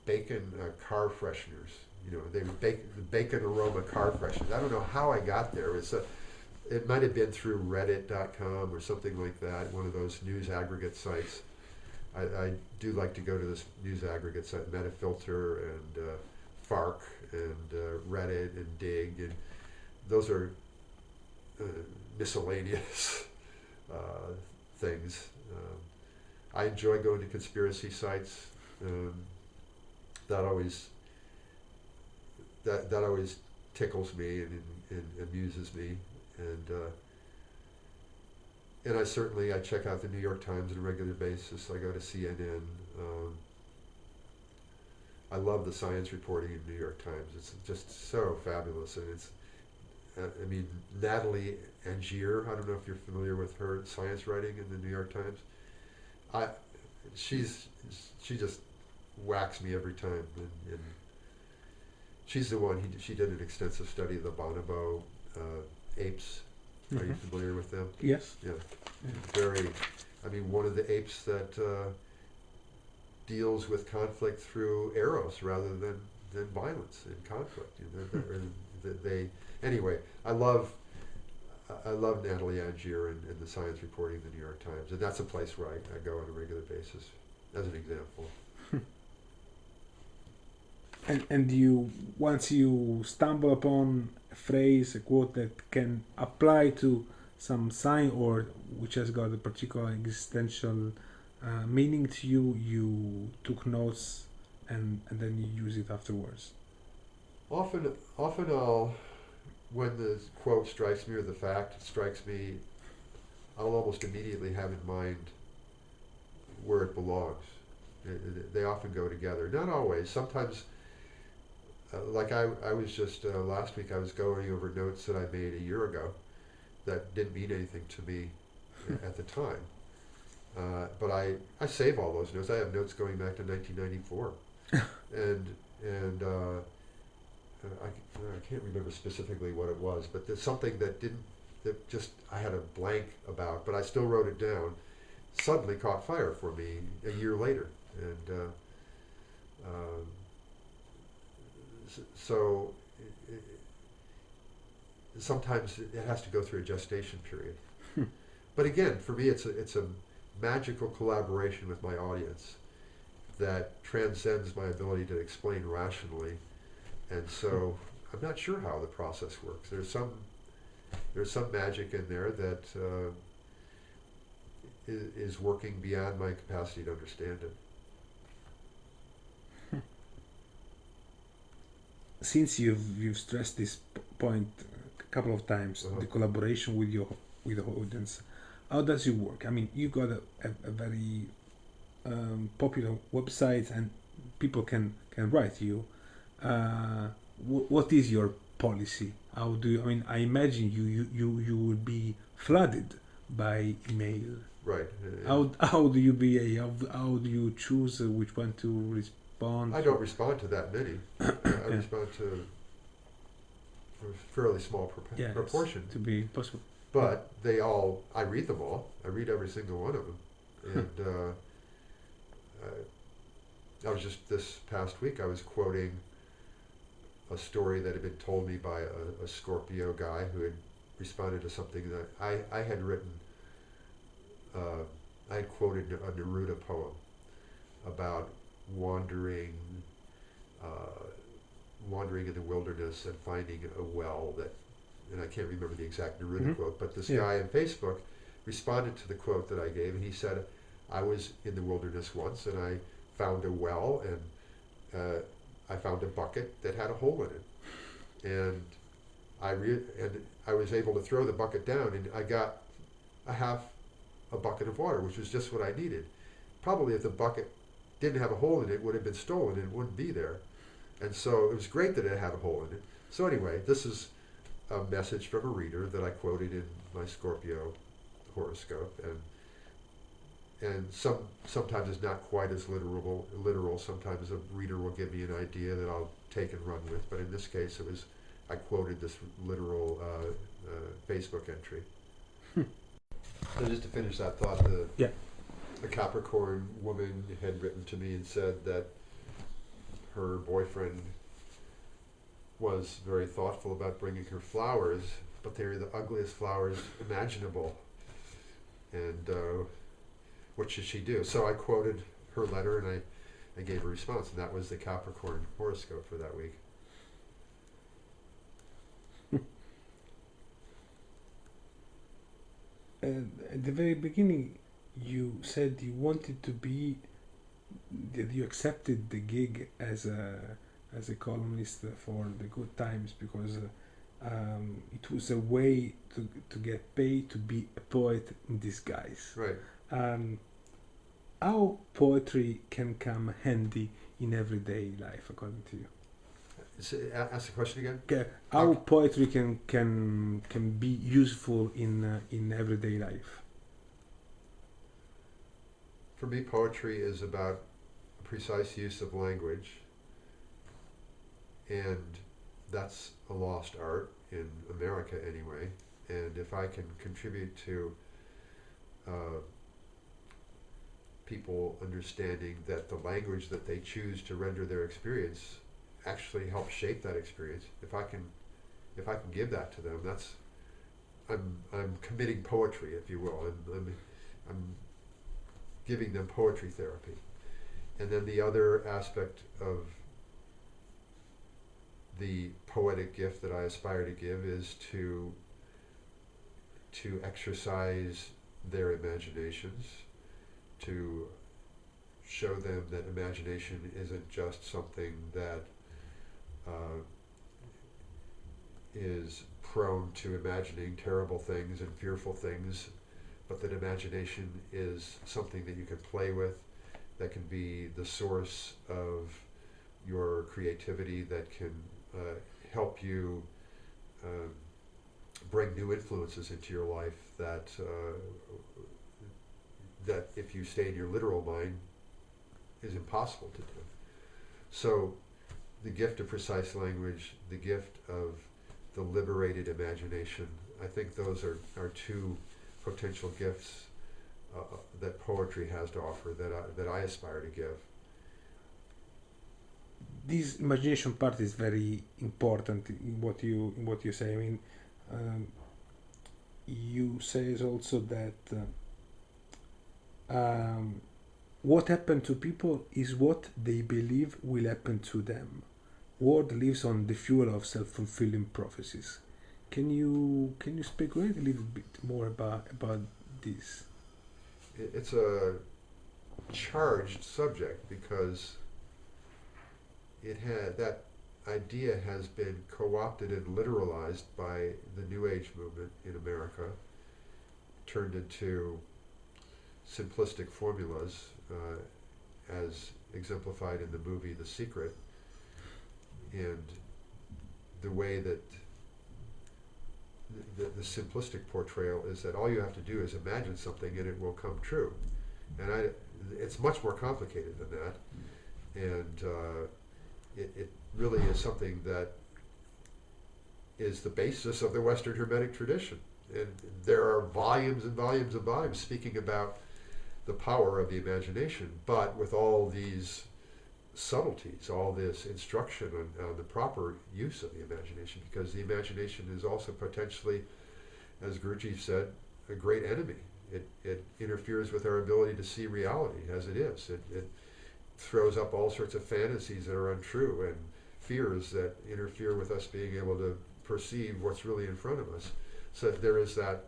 car fresheners? You know, they were the bacon aroma car fresheners. I don't know how I got there. It might have been through Reddit.com or something like that, one of those news aggregate sites. I do like to go to this news aggregate site, Metafilter and Fark and Reddit and Dig, and those are miscellaneous things. I enjoy going to conspiracy sites. That always tickles me and amuses me, and I check out the New York Times on a regular basis. I go to CNN. I love the science reporting in the New York Times. It's just so fabulous, and it's. I mean, Natalie Angier. I don't know if you're familiar with her science writing in the New York Times. She just whacks me every time, and she's the one. She did an extensive study of the bonobo apes. Are you familiar with them? Yes. Yeah. I mean, one of the apes that deals with conflict through eros rather than violence and conflict. You know, anyway, I love Natalie Angier and the science reporting in the New York Times, and that's a place where I go on a regular basis, as an example. And once you stumble upon a phrase, a quote that can apply to some sign or which has got a particular existential meaning to you, you took notes and then you use it afterwards. Often when the quote strikes me or the fact strikes me, I'll almost immediately have in mind where it belongs. They often go together. Not always. Sometimes. Like I was just last week I was going over notes that I made a year ago that didn't mean anything to me at the time, but I save all those notes. I have notes going back to 1994, and I can't remember specifically what it was, but there's something that I had a blank about, but I still wrote it down. Suddenly caught fire for me a year later, and. So sometimes it has to go through a gestation period. But again, for me, it's a magical collaboration with my audience that transcends my ability to explain rationally, and so I'm not sure how the process works. There's some magic in there that is working beyond my capacity to understand it. Since you've stressed this point a couple of times, the collaboration with the audience, how does it work? I mean, you got a very popular website, and people can write you. What is your policy? How do you? I mean, I imagine you would be flooded by email. Right. How do you behave? How do you choose which one to respond? I don't respond to that many. I respond to a fairly small proportion. To be possible. But I read them all. I read every single one of them. And I was just, this past week, I was quoting a story that had been told me by a Scorpio guy who had responded to something that I had written. I had quoted a Neruda poem. about wandering, uh, wandering in the wilderness and finding a well that, and I can't remember the exact Neruda quote, but this guy on Facebook responded to the quote that I gave, and he said, I was in the wilderness once, and I found a well, and I found a bucket that had a hole in it, and I was able to throw the bucket down, and I got a bucket of water, which was just what I needed. Probably if the bucket didn't have a hole in it, it would have been stolen and it wouldn't be there. And so it was great that it had a hole in it. So anyway, this is a message from a reader that I quoted in my Scorpio horoscope, and sometimes it's not quite as literal. Sometimes a reader will give me an idea that I'll take and run with, but in this case I quoted this literal Facebook entry. So just to finish that thought, the Capricorn woman had written to me and said that her boyfriend was very thoughtful about bringing her flowers, but they were the ugliest flowers imaginable. And what should she do? So I quoted her letter, and I gave a response, and that was the Capricorn horoscope for that week. At the very beginning, you said you wanted to be, that you accepted the gig as a columnist for the Good Times because it was a way to get paid to be a poet in disguise. Right. How poetry can come handy in everyday life, according to you? Ask the question again. Okay. How poetry can be useful in everyday life? For me, poetry is about precise use of language, and that's a lost art in America anyway. And if I can contribute to people understanding that the language that they choose to render their experience actually helps shape that experience, if I can give that to them, I'm committing poetry, if you will, and I'm giving them poetry therapy. And then the other aspect of the poetic gift that I aspire to give is to exercise their imaginations, to show them that imagination isn't just something that is prone to imagining terrible things and fearful things, but that imagination is something that you can play with, that can be the source of your creativity, that can help you bring new influences into your life that if you stay in your literal mind is impossible to do. So the gift of precise language, the gift of the liberated imagination, I think those are two potential gifts that poetry has to offer that I aspire to give. This imagination part is very important in what you say. I mean, you say also that what happened to people is what they believe will happen to them. World lives on the fuel of self-fulfilling prophecies. Can you speculate a little bit more about this? It's a charged subject because that idea has been co-opted and literalized by the New Age movement in America, turned into simplistic formulas as exemplified in the movie The Secret, and the way that the simplistic portrayal is that all you have to do is imagine something and it will come true. And it's much more complicated than that, and it really is something that is the basis of the Western Hermetic tradition. And there are volumes and volumes and volumes speaking about the power of the imagination, but with all these subtleties, all this instruction on the proper use of the imagination, because the imagination is also potentially, as Guruji said, a great enemy. It interferes with our ability to see reality as it is. throws up all sorts of fantasies that are untrue and fears that interfere with us being able to perceive what's really in front of us. So there is that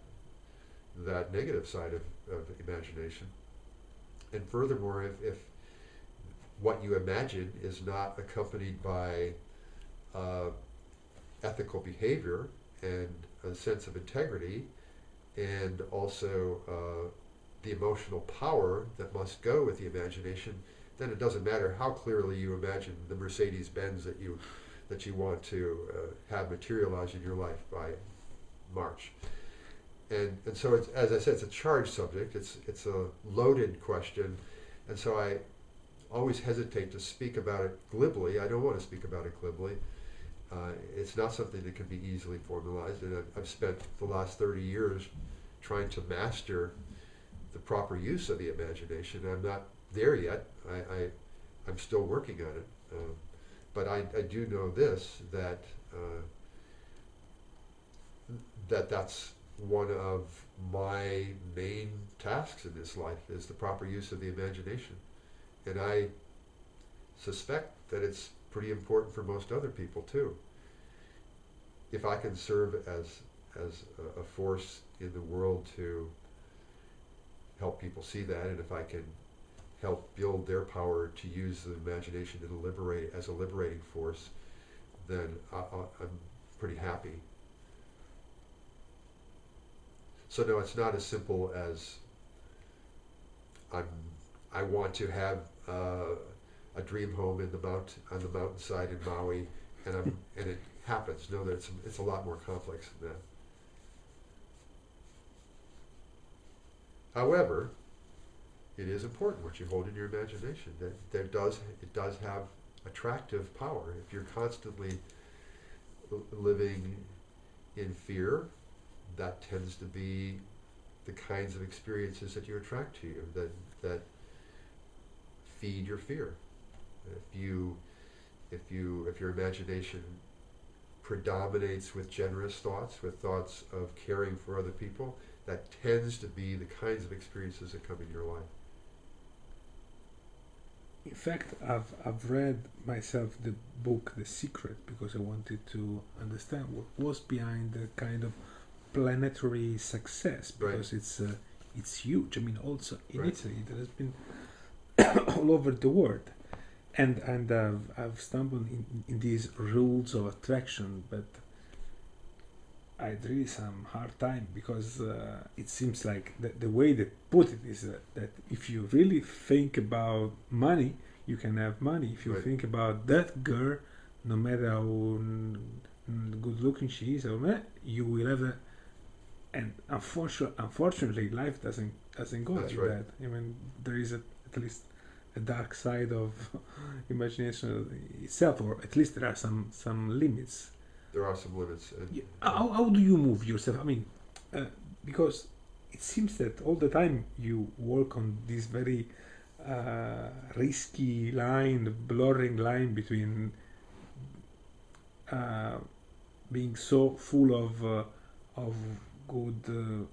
negative side of imagination. And furthermore, if what you imagine is not accompanied by ethical behavior and a sense of integrity, and also the emotional power that must go with the imagination, then it doesn't matter how clearly you imagine the Mercedes-Benz that you want to have materialize in your life by March. And so, it's, as I said, it's a charged subject. It's a loaded question, and so I always hesitate to speak about it glibly. I don't want to speak about it glibly. It's not something that can be easily formalized, and I've spent the last 30 years trying to master the proper use of the imagination. I'm not there yet. I'm still working on it. But I do know this, that's one of my main tasks in this life, is the proper use of the imagination. And I suspect that it's pretty important for most other people too. If I can serve as a force in the world to help people see that, and if I can help build their power to use the imagination to liberate as a liberating force, then I'm pretty happy. So no, it's not as simple as I want to have a dream home on the mountainside in Maui, and it happens. No, that it's a lot more complex than that. However, it is important what you hold in your imagination. That it does have attractive power. If you're constantly living in fear, that tends to be the kinds of experiences that you attract to you, that feed your fear. If your imagination predominates with generous thoughts, with thoughts of caring for other people, that tends to be the kinds of experiences that come in your life. In fact, I've read myself the book The Secret because I wanted to understand what was behind the kind of planetary success, because it's huge. I mean, also in Italy, there has been all over the world, and I've stumbled in these rules of attraction, but I had really some hard time, because it seems like the way they put it is that if you really think about money, you can have money. If you think about that girl, no matter how good looking she is, you will have a. And unfortunately, life doesn't go like that. I mean, there is at least a dark side of imagination itself, or at least there are some limits. There are some limits. How do you move yourself? I mean, because it seems that all the time you work on this very risky line, blurring line between being so full of good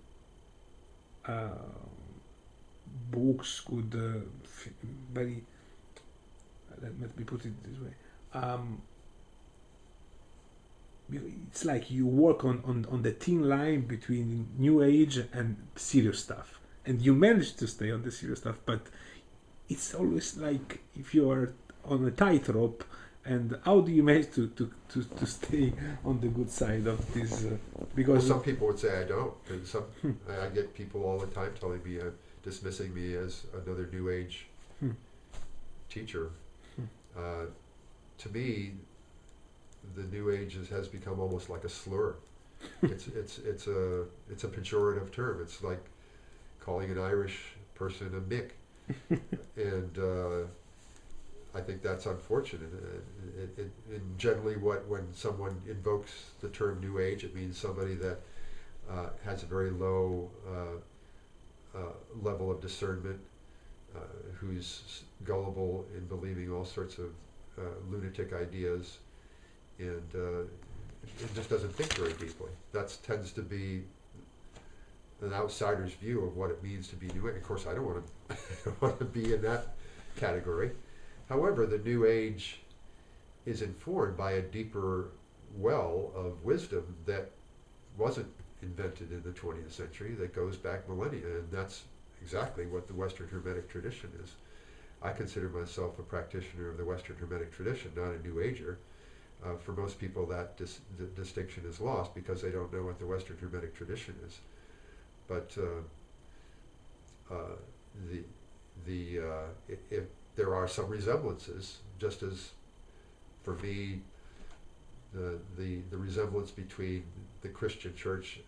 books, good, very. Let me put it this way. It's like you work on the thin line between new age and serious stuff, and you manage to stay on the serious stuff, but it's always like if you are on a tightrope. And how do you manage to stay on the good side of this? Because some people would say I don't, and I get people all the time telling me, dismissing me as another new age teacher. To me, the new age has become almost like a slur. It's a pejorative term. It's like calling an Irish person a Mick, and I think that's unfortunate. Generally, when someone invokes the term New Age, it means somebody that has a very low level of discernment, who's gullible in believing all sorts of lunatic ideas, and it just doesn't think very deeply. That tends to be an outsider's view of what it means to be New Age. Of course, I don't want to be in that category. However, the New Age is informed by a deeper well of wisdom that wasn't invented in the 20th century, that goes back millennia, and that's exactly what the Western Hermetic tradition is. I consider myself a practitioner of the Western Hermetic tradition, not a New Ager. For most people, that distinction is lost because they don't know what the Western Hermetic tradition is. But if there are some resemblances, just as for me, the resemblance between the Christian church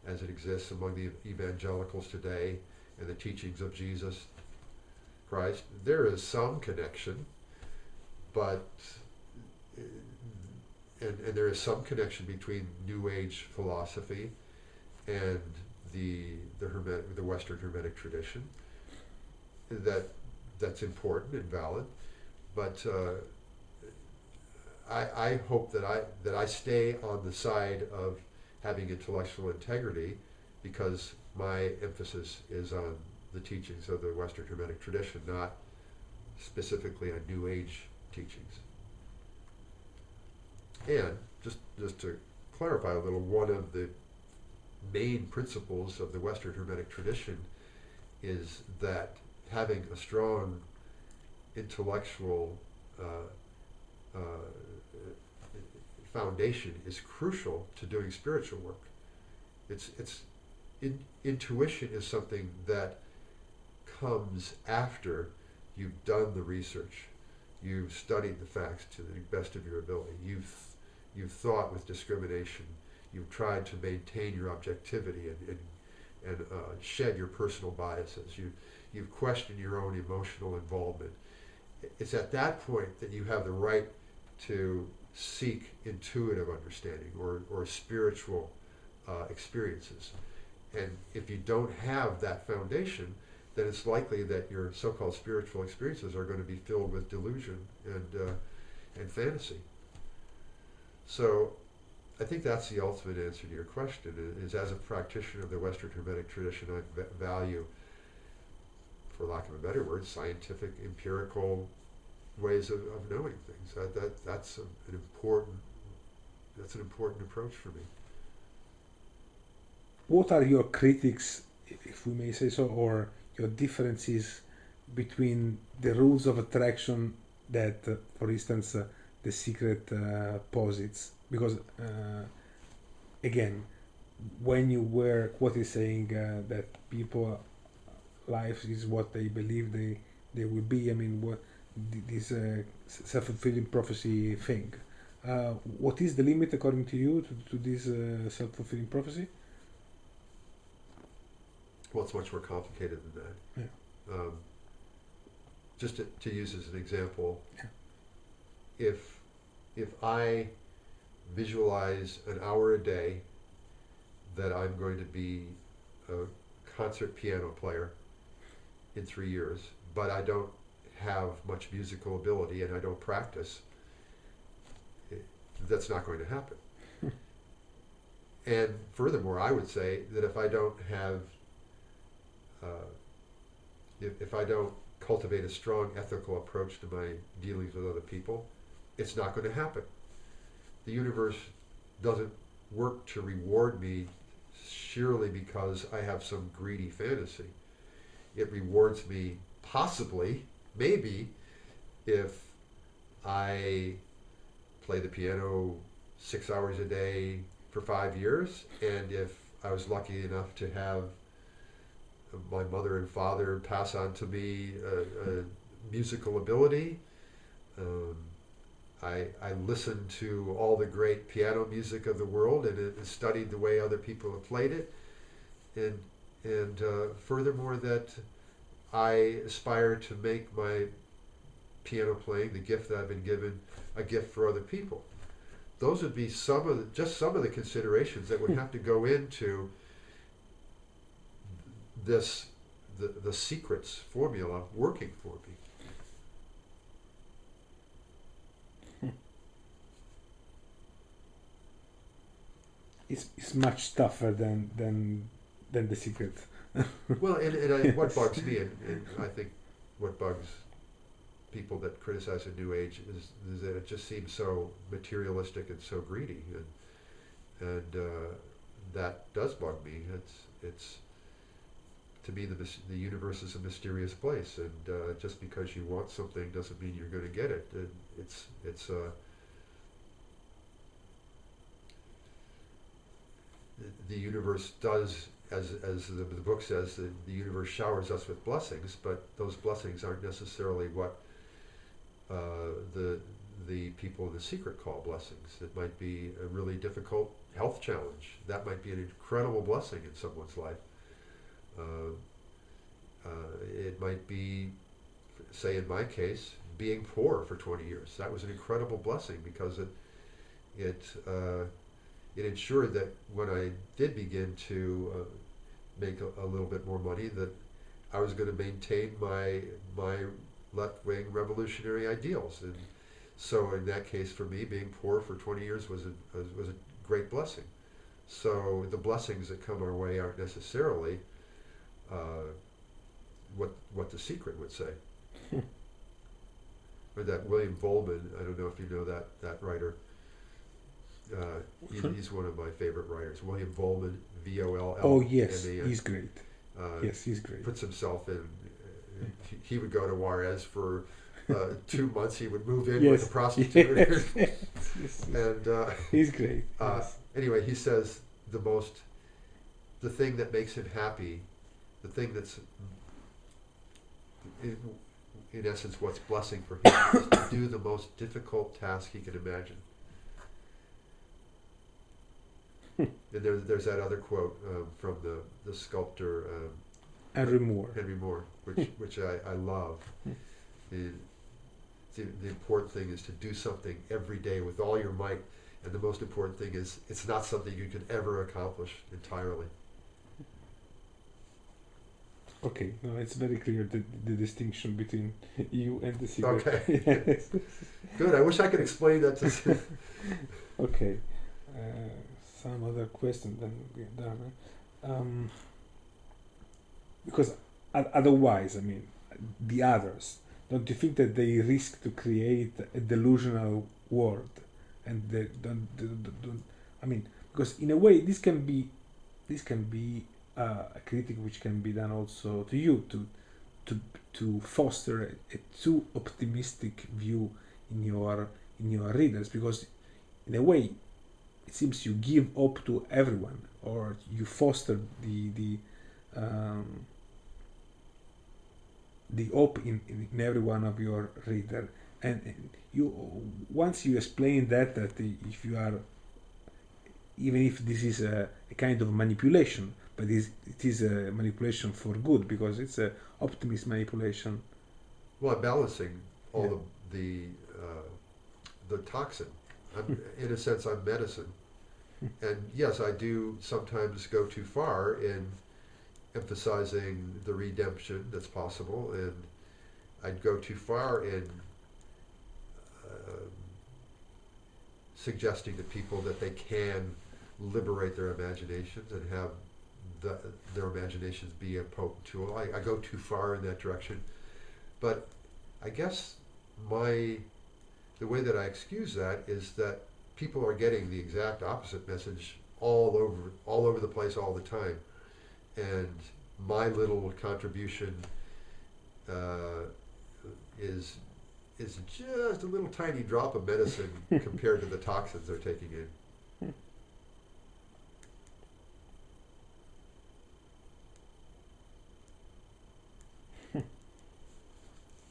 as it exists among the evangelicals today and the teachings of Jesus Christ, there is some connection, but and there is some connection between New Age philosophy and the Western Hermetic tradition that's important and valid, but I hope that I stay on the side of having intellectual integrity, because my emphasis is on the teachings of the Western Hermetic tradition, not specifically on New Age teachings. And just to clarify a little, one of the main principles of the Western Hermetic tradition is that having a strong intellectual foundation is crucial to doing spiritual work. Intuition is something that comes after you've done the research, you've studied the facts to the best of your ability, you've thought with discrimination, you've tried to maintain your objectivity and shed your personal biases, you've questioned your own emotional involvement. It's at that point that you have the right to seek intuitive understanding or spiritual experiences. And if you don't have that foundation, then it's likely that your so-called spiritual experiences are going to be filled with delusion and fantasy. So I think that's the ultimate answer to your question, is as a practitioner of the Western Hermetic tradition, I value, for lack of a better word, scientific, empirical ways of knowing things. That's an important approach for me. What are your critics, if we may say so, or your differences between the rules of attraction that, for instance, The Secret posits? Because, again, when you were quoted saying that people, life is what they believe they will be, I mean, what this self-fulfilling prophecy thing. What is the limit, according to you, to this self-fulfilling prophecy? Well, it's much more complicated than that. Yeah. Just to use as an example, Yeah. if I visualize an hour a day that I'm going to be a concert piano player in 3 years, but I don't have much musical ability and I don't practice, that's not going to happen. And furthermore, I would say that if I don't have if I don't cultivate a strong ethical approach to my dealings with other people, it's not going to happen. The universe doesn't work to reward me surely because I have some greedy fantasy. It rewards me possibly, maybe, if I play the piano 6 hours a day for 5 years, and if I was lucky enough to have my mother and father pass on to me a musical ability. I listened to all the great piano music of the world and studied the way other people have played it. And furthermore, that I aspire to make my piano playing, the gift that I've been given, a gift for other people. Those would be some of the considerations that would have to go into the secrets formula working for me. It's much tougher than The Secret. Well, and what bugs me, and I think what bugs people that criticize the New Age is that it just seems so materialistic and so greedy, and that does bug me. It's to me the universe is a mysterious place, and just because you want something doesn't mean you're going to get it. The universe does, as the book says, the universe showers us with blessings, but those blessings aren't necessarily what the people in the secret call blessings. It might be a really difficult health challenge. That might be an incredible blessing in someone's life. It might be, say in my case, being poor for 20 years. That was an incredible blessing because it ensured that when I did begin to make a little bit more money, that I was going to maintain my left-wing revolutionary ideals. And so in that case, for me, being poor for 20 years was a great blessing. So the blessings that come our way aren't necessarily what the secret would say. Or that William Volman, I don't know if you know that writer. He's one of my favorite writers. William Volman, Vollman. Oh yes, he's great. Yes, he's great. Puts himself in. He would go to Juarez for 2 months. He would move in with a prostitute. Yes. And he's great. Yes. Anyway, he says the thing that makes him happy, the thing that's in essence what's blessing for him is to do the most difficult task he can imagine. And there's that other quote from the sculptor Henry Moore, which I love. The important thing is to do something every day with all your might, and the most important thing is it's not something you can ever accomplish entirely. Okay, no, it's very clear the distinction between you and the secret. Okay. Yes. Good. I wish I could explain that to. Okay. Some other question then we're done. Because otherwise, I mean, the others, don't you think that they risk to create a delusional world? And they don't I mean, because in a way this can be a critic which can be done also to you to foster a too optimistic view in your readers, because in a way it seems you give hope to everyone, or you foster the hope in every one of your reader, and you once you explain that if you are, even if this is a kind of manipulation, but it is a manipulation for good, because it's a optimist manipulation. Well, I'm balancing all the toxin. In a sense, I'm medicine. And yes, I do sometimes go too far in emphasizing the redemption that's possible, and I'd go too far in suggesting to people that they can liberate their imaginations and have their imaginations be a potent tool. I go too far in that direction. But I guess the way that I excuse that is that people are getting the exact opposite message all over the place all the time, and my little contribution is just a little tiny drop of medicine compared to the toxins they're taking in.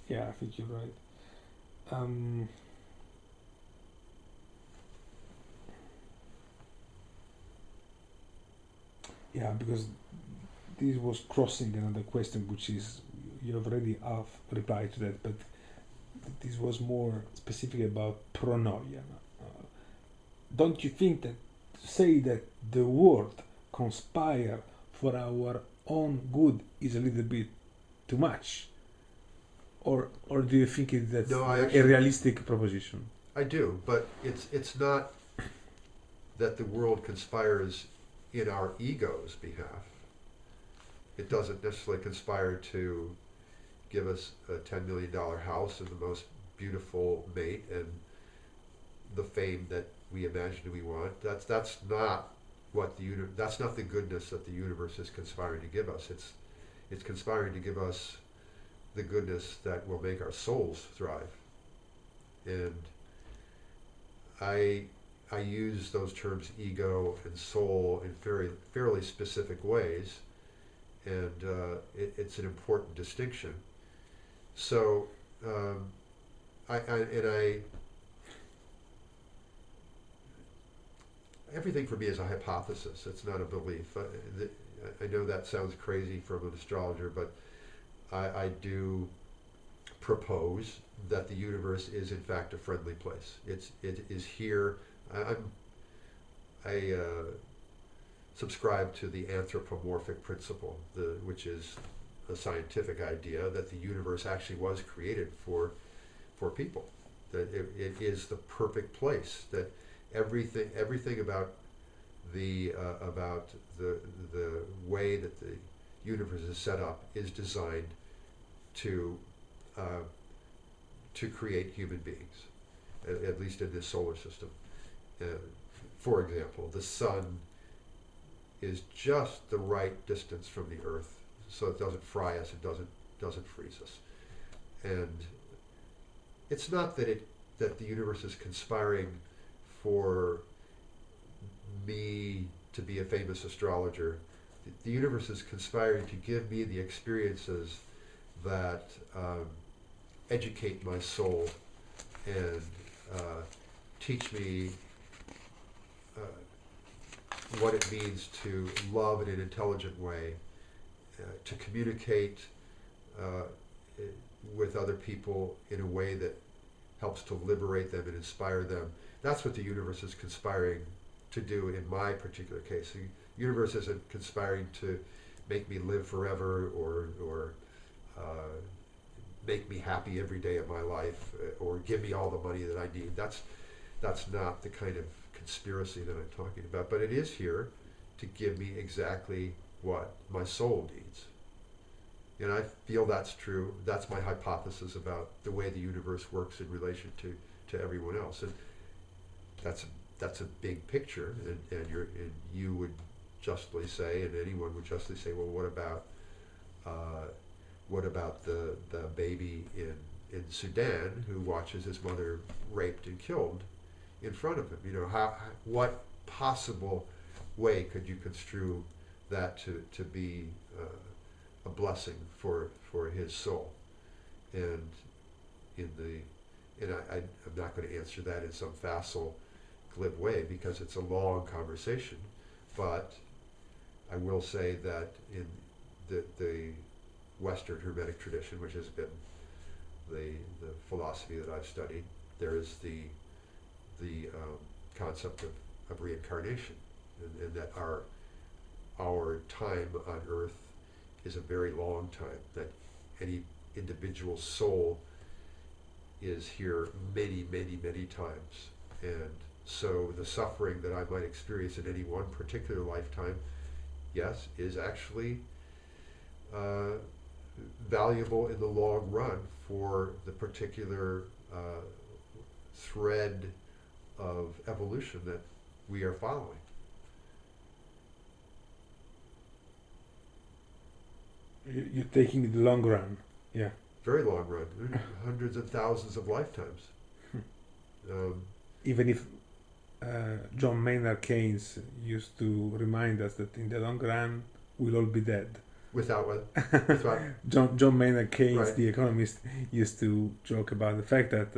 Yeah, I think you're right. Yeah, because this was crossing another question, which is, you have already half replied to that, but this was more specific about Pronea. Don't you think that to say that the world conspire for our own good is a little bit too much? Or do you think that's a realistic proposition? I do, but it's not that the world conspires in our ego's behalf. It doesn't necessarily conspire to give us a $10 million house and the most beautiful mate and the fame that we imagine we want. That's not what that's not the goodness that the universe is conspiring to give us. It's conspiring to give us the goodness that will make our souls thrive. And I use those terms ego and soul in fairly specific ways, and it's an important distinction. So everything for me is a hypothesis. It's not a belief. I know that sounds crazy from an astrologer, but I do propose that the universe is in fact a friendly place. It is here. I subscribe to the anthropomorphic principle, which is a scientific idea that the universe actually was created for people. That it is the perfect place. That everything about the way that the universe is set up is designed to create human beings, at least in this solar system. For example, the sun is just the right distance from the Earth, so it doesn't fry us, it doesn't freeze us. And it's not that the universe is conspiring for me to be a famous astrologer. The universe is conspiring to give me the experiences that educate my soul and teach me what it means to love in an intelligent way, to communicate with other people in a way that helps to liberate them and inspire them. That's what the universe is conspiring to do in my particular case. The universe isn't conspiring to make me live forever or make me happy every day of my life or give me all the money that I need. That's not the kind of conspiracy that I'm talking about. But it is here to give me exactly what my soul needs. And I feel that's true. That's my hypothesis about the way the universe works in relation to everyone else. And that's a big picture, and you would justly say, and anyone would justly say, well, what about the baby in Sudan who watches his mother raped and killed in front of him? You know, what possible way could you construe that to be a blessing for his soul? And I'm not going to answer that in some facile, glib way because it's a long conversation, but I will say that in the Western Hermetic tradition, which has been the philosophy that I've studied, there is the concept of reincarnation, and that our time on Earth is a very long time, that any individual soul is here many, many, many times. And so the suffering that I might experience in any one particular lifetime, yes, is actually valuable in the long run for the particular thread of evolution that we are following. You're taking the long run, yeah. Very long run, hundreds of thousands of lifetimes. Even if John Maynard Keynes used to remind us that in the long run we'll all be dead. Without what? Without John Maynard Keynes, right. The economist, used to joke about the fact that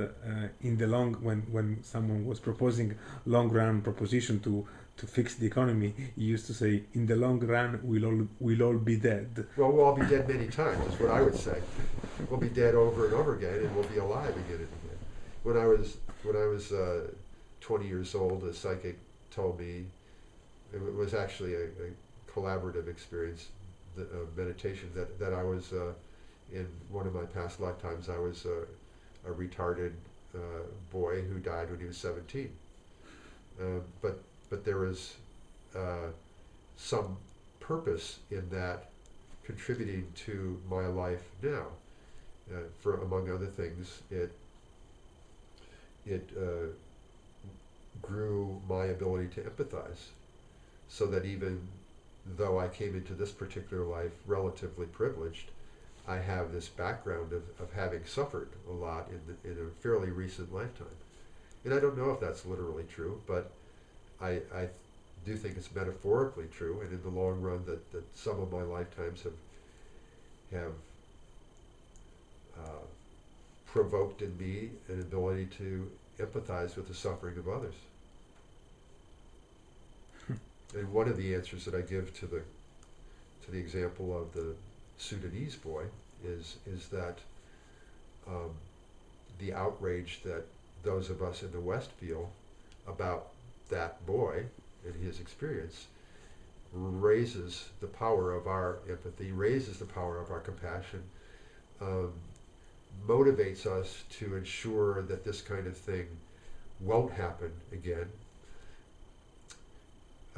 in the when someone was proposing long run proposition to fix the economy, he used to say, in the long run we'll all be dead. Well, we'll all be dead many times, is what I would say. We'll be dead over and over again, and we'll be alive again and again. When I was 20 years old, a psychic told me, it was actually a collaborative experience of meditation, that I was in one of my past lifetimes, I was a retarded boy who died when he was 17. But there was some purpose in that contributing to my life now. For among other things, it grew my ability to empathize, so that even though I came into this particular life relatively privileged, I have this background of having suffered a lot in a fairly recent lifetime. And I don't know if that's literally true, but I do think it's metaphorically true, and in the long run that some of my lifetimes have provoked in me an ability to empathize with the suffering of others. And one of the answers that I give to the example of the Sudanese boy is that the outrage that those of us in the West feel about that boy and his experience raises the power of our empathy, raises the power of our compassion, motivates us to ensure that this kind of thing won't happen again.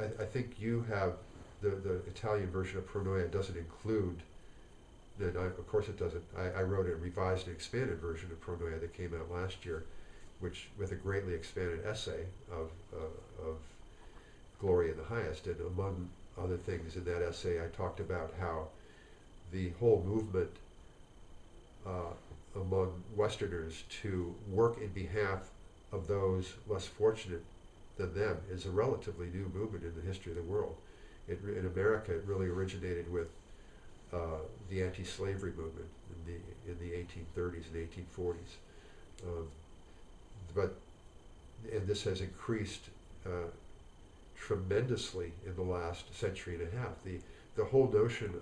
I think you have the Italian version of Pronea doesn't include, and of course it doesn't. I wrote a revised and expanded version of Pronea that came out last year, which with a greatly expanded essay of Glory in the Highest. And among other things in that essay, I talked about how the whole movement among Westerners to work in behalf of those less fortunate than them is a relatively new movement in the history of the world. In America, it really originated with the anti-slavery movement in the 1830s and 1840s. And this has increased tremendously in the last century and a half. The whole notion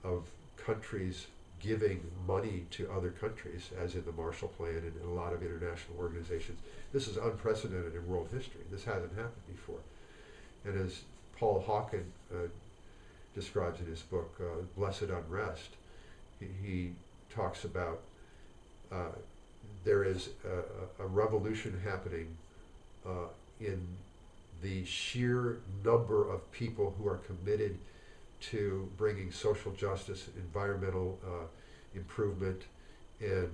of countries giving money to other countries, as in the Marshall Plan and in a lot of international organizations, this is unprecedented in world history. This hasn't happened before. And as Paul Hawken describes in his book, Blessed Unrest, he talks about there is a revolution happening in the sheer number of people who are committed to bringing social justice, environmental improvement, and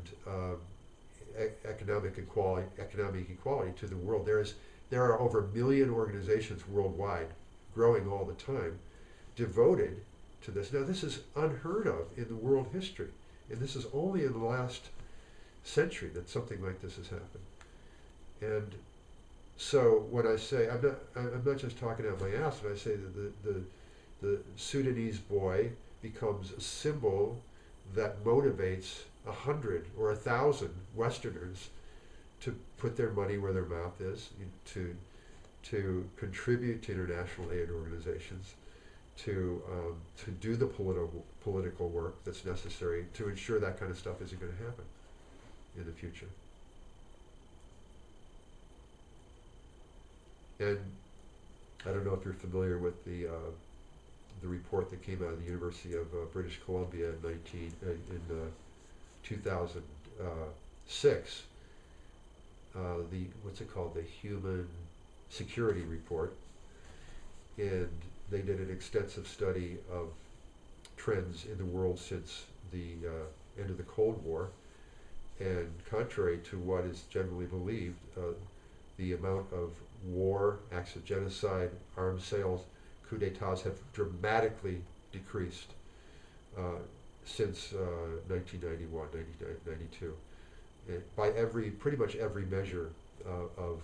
economic equality to the world. There are over 1 million organizations worldwide, growing all the time, devoted to this. Now, this is unheard of in the world history, and this is only in the last century that something like this has happened. And so when I say, I'm not just talking out my ass when I say that the Sudanese boy becomes a symbol that motivates 100 or 1,000 Westerners to put their money where their mouth is, to contribute to international aid organizations, to do the political work that's necessary to ensure that kind of stuff isn't going to happen in the future. And I don't know if you're familiar with the report that came out of the University of British Columbia in 2006. What's it called? The Human Security Report. And they did an extensive study of trends in the world since the end of the Cold War. And contrary to what is generally believed, the amount of war, acts of genocide, arms sales, coup d'etats have dramatically decreased since 1991, 1992. By pretty much every measure of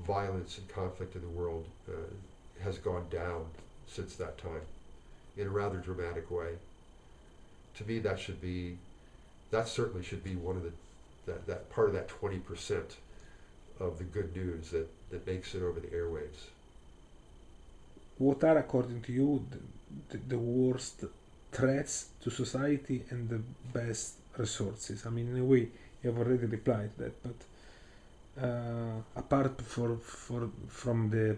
violence and conflict in the world has gone down since that time in a rather dramatic way. To me, that certainly should be one of that part of that 20% of the good news that makes it over the airwaves. What are, according to you, the worst threats to society and the best resources? I mean, in a way, you have already replied that, but apart from the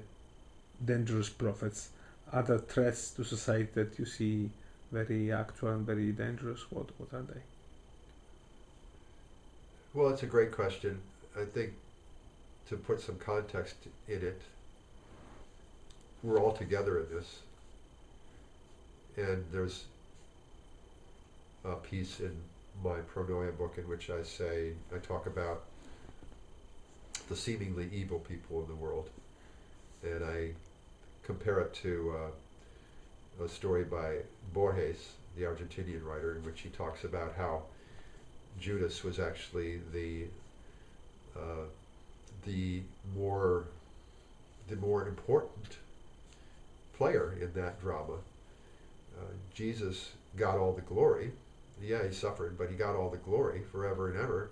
dangerous prophets, other threats to society that you see very actual and very dangerous, what are they? Well, it's a great question. I think to put some context in it, we're all together in this, and there's a piece in my Pronea book, in which I talk about the seemingly evil people in the world, and I compare it to a story by Borges, the Argentinian writer, in which he talks about how Judas was actually the more important player in that drama. Jesus got all the glory. Yeah, he suffered, but he got all the glory forever and ever.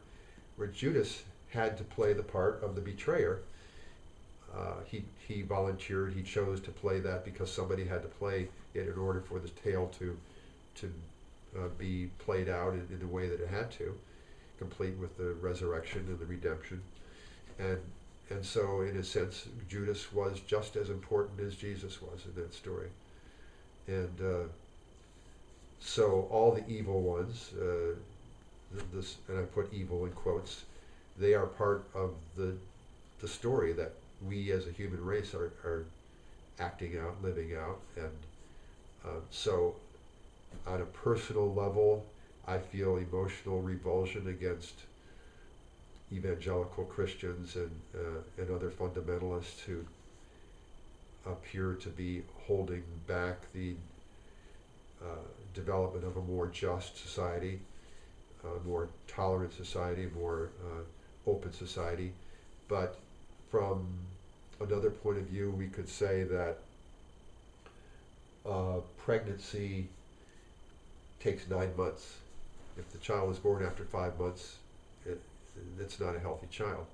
Where Judas had to play the part of the betrayer. He volunteered. He chose to play that because somebody had to play it in order for the tale to be played out in the way that it had to, complete with the resurrection and the redemption. And so, in a sense, Judas was just as important as Jesus was in that story. And so all the evil ones, and I put evil in quotes, they are part of the story that we as a human race are acting out, living out. And so on a personal level, I feel emotional revulsion against evangelical Christians and other fundamentalists who appear to be holding back the development of a more just society, a more tolerant society, more open society. But from another point of view, we could say that pregnancy takes 9 months. If the child is born after 5 months, it's not a healthy child.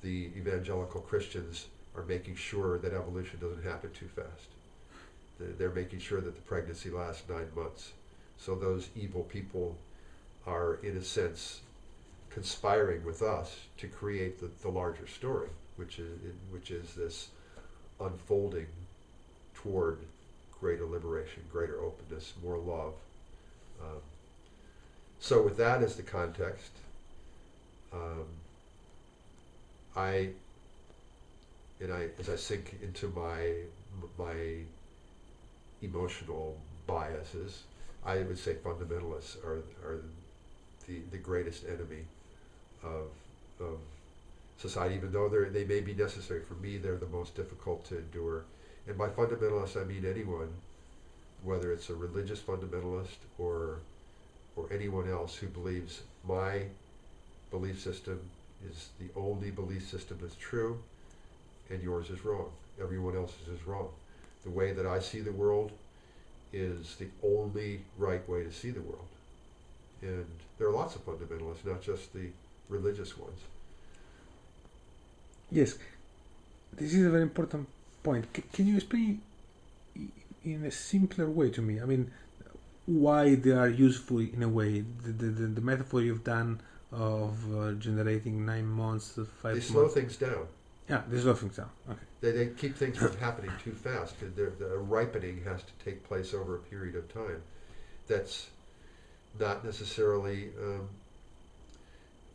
The evangelical Christians are making sure that evolution doesn't happen too fast. They're making sure that the pregnancy lasts 9 months. So those evil people are, in a sense, conspiring with us to create the larger story, which is this unfolding toward greater liberation, greater openness, more love. So with that as the context, as I sink into my emotional biases, I would say fundamentalists are the greatest enemy of society, even though they may be necessary. For me, they're the most difficult to endure. And by fundamentalists, I mean anyone, whether it's a religious fundamentalist or anyone else who believes my belief system is the only belief system that's true, and yours is wrong. Everyone else's is wrong. The way that I see the world is the only right way to see the world. And there are lots of fundamentalists, not just the religious ones. Yes, this is a very important point. Can you explain in a simpler way to me? I mean, why they are useful in a way? The metaphor you've done of generating 9 months, 5 months. They slow things down. Yeah, they slow things down. Okay. They keep things from happening too fast. The ripening has to take place over a period of time. That's not necessarily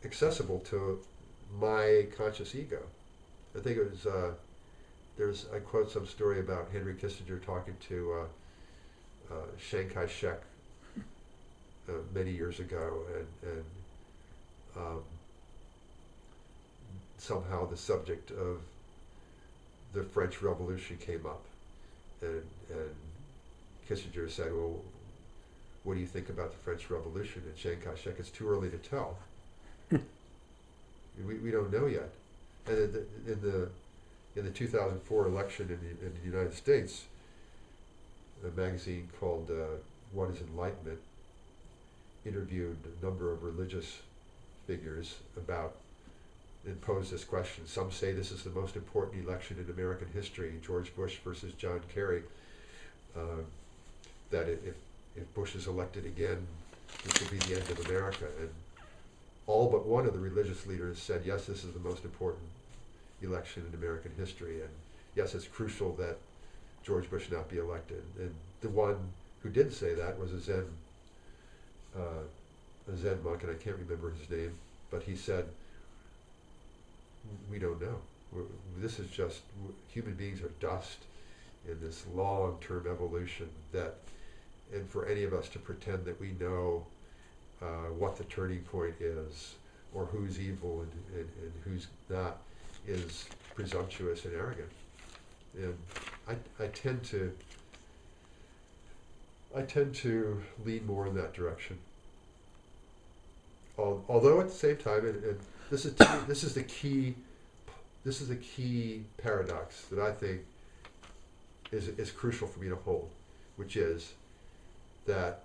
accessible to my conscious ego. I think it was, I quote some story about Henry Kissinger talking to Chiang Kai-shek many years ago, and somehow the subject of the French Revolution came up, and Kissinger said, well, what do you think about the French Revolution? And Chiang Kai-shek, it's too early to tell. we don't know yet. And in the 2004 election in the United States, a magazine called What is Enlightenment interviewed a number of religious figures and posed this question. Some say this is the most important election in American history, George Bush versus John Kerry, that if Bush is elected again, this will be the end of America. And all but one of the religious leaders said, yes, this is the most important election in American history, and yes, it's crucial that George Bush not be elected. And the one who did say that was a Zen monk, and I can't remember his name, but he said, we don't know. This is just, human beings are dust in this long-term evolution and for any of us to pretend that we know what the turning point is, or who's evil and who's not, is presumptuous and arrogant. And I tend to lean more in that direction. Although at the same time, and this is the key paradox that I think is crucial for me to hold, which is that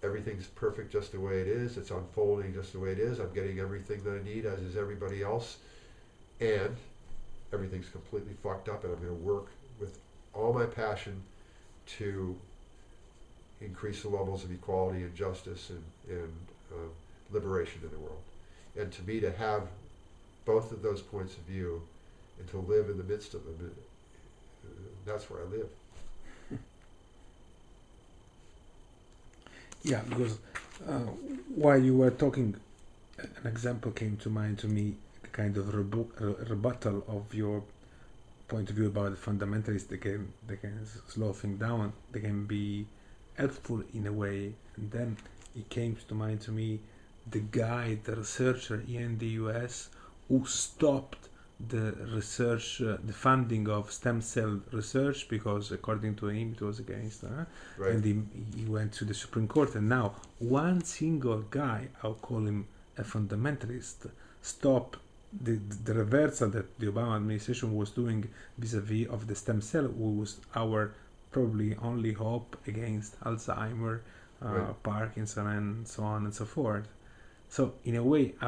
everything's perfect just the way it is. It's unfolding just the way it is. I'm getting everything that I need, as is everybody else, and everything's completely fucked up. And I'm going to work with all my passion to increase the levels of equality and justice and liberation in the world. And to me, to have both of those points of view and to live in the midst of them, that's where I live. Yeah, because while you were talking, an example came to mind to me, a kind of rebuttal of your point of view about the fundamentalists. They can slow things down. They can be helpful in a way. And then it came to mind to me the guy, the researcher here in the US, who stopped the research, the funding of stem cell research, because according to him it was against, Right. and he went to the Supreme Court. And now one single guy, I'll call him a fundamentalist, stopped the reversal that the Obama administration was doing vis-a-vis of the stem cell, who was our probably only hope against Alzheimer, Right. Parkinson, and so on and so forth. So in a way, I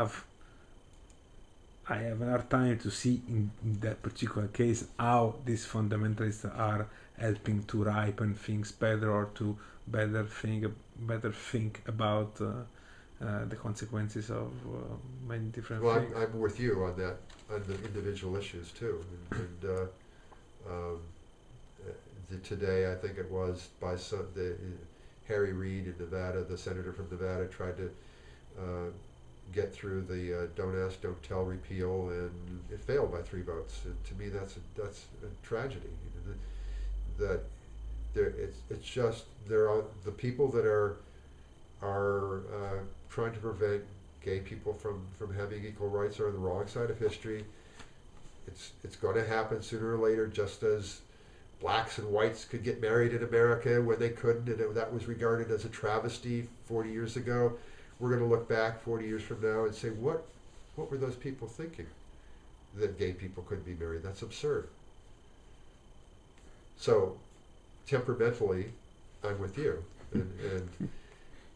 have a hard time to see in that particular case how these fundamentalists are helping to ripen things better, or to better think about the consequences of many different Well, things. I'm with you on that, on the individual issues too. Today, I think it was by Harry Reid in Nevada, the senator from Nevada, tried to get through the Don't Ask, Don't Tell repeal, and it failed by 3 votes. And to me, that's a tragedy. That it's just there are the people that are trying to prevent gay people from having equal rights are on the wrong side of history. It's going to happen sooner or later, just as blacks and whites could get married in America when they couldn't, and that was regarded as a travesty 40 years ago. We're going to look back 40 years from now and say, what were those people thinking? That gay people couldn't be married? That's absurd. So, temperamentally, I'm with you,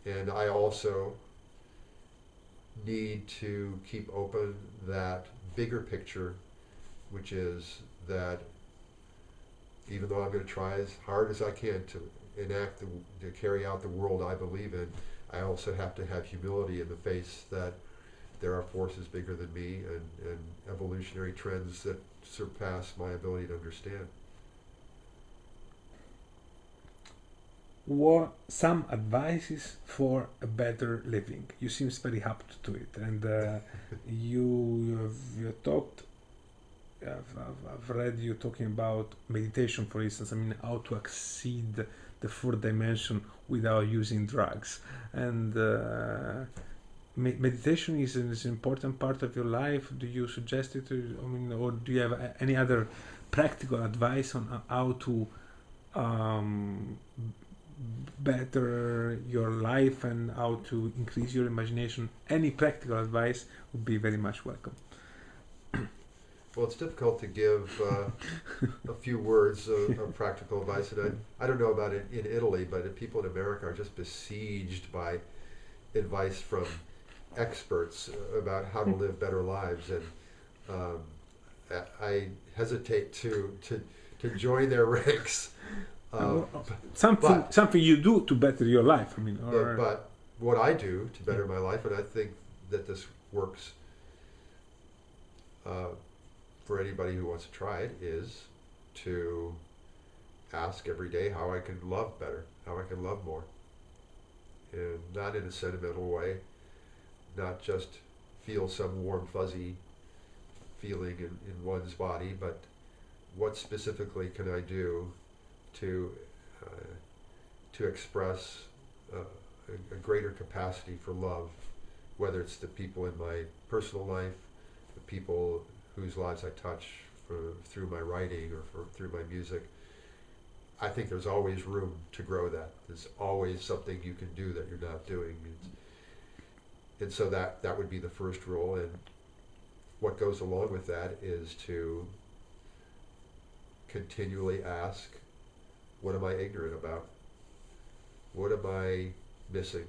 and I also need to keep open that bigger picture, which is that even though I'm going to try as hard as I can to to carry out the world I believe in, I also have to have humility in the face that there are forces bigger than me and evolutionary trends that surpass my ability to understand. What some advices for a better living? You seems very apt to it, and you talked. I've read you talking about meditation, for instance. I mean, how to exceed the fourth dimension without using drugs, and meditation is an important part of your life. Do you suggest it? I mean, or do you have any other practical advice on how to better your life and how to increase your imagination? Any practical advice would be very much welcome. Well, it's difficult to give a few words of practical advice, and I don't know about it in Italy, but people in America are just besieged by advice from experts about how to live better lives, and I hesitate to join their ranks. Something you do to better your life. I mean, but what I do to better my life, and I think that this works for anybody who wants to try it, is to ask every day how I can love better, how I can love more, and not in a sentimental way, not just feel some warm fuzzy feeling in one's body, but what specifically can I do to express a greater capacity for love, whether it's the people in my personal life, the people whose lives I touch through my writing or through my music. I think there's always room to grow that. There's always something you can do that you're not doing. And so that would be the first rule. And what goes along with that is to continually ask, what am I ignorant about? What am I missing?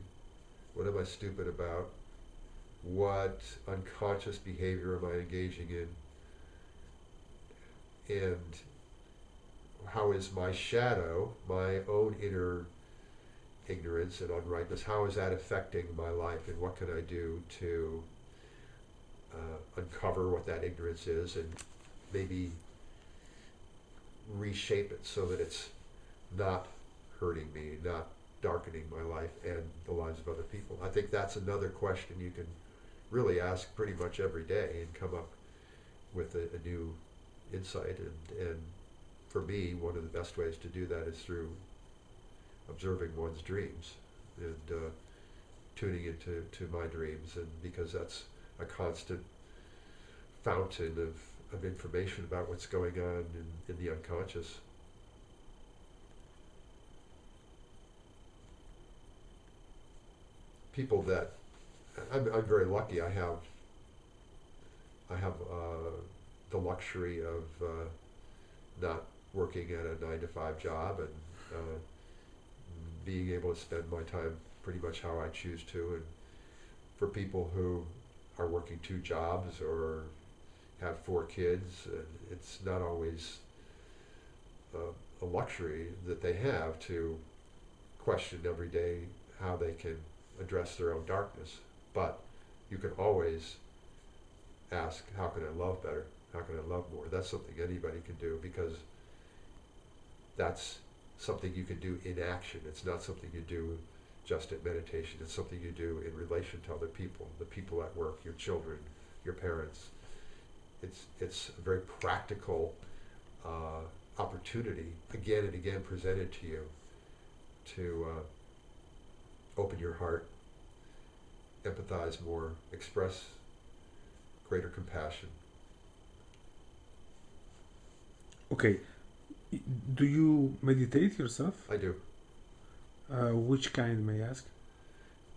What am I stupid about? What unconscious behavior am I engaging in? And how is my shadow, my own inner ignorance and unrightness, how is that affecting my life, and what can I do to uncover what that ignorance is and maybe reshape it so that it's not hurting me, not darkening my life and the lives of other people. I think that's another question you can really ask pretty much every day and come up with a new insight. And for me, one of the best ways to do that is through observing one's dreams and tuning into my dreams, and because that's a constant fountain of information about what's going on in the unconscious. People that I'm very lucky. I have the luxury of not working at a 9-to-5 job and being able to spend my time pretty much how I choose to. And for people who are working 2 jobs or have 4 kids, it's not always a luxury that they have to question every day how they can address their own darkness. But you can always ask, how can I love better? How can I love more? That's something anybody can do, because that's something you can do in action. It's not something you do just at meditation. It's something you do in relation to other people, the people at work, your children, your parents. It's a very practical opportunity, again and again presented to you, to open your heart, empathize more, express greater compassion. Okay, do you meditate yourself? I do. Which kind, may I ask?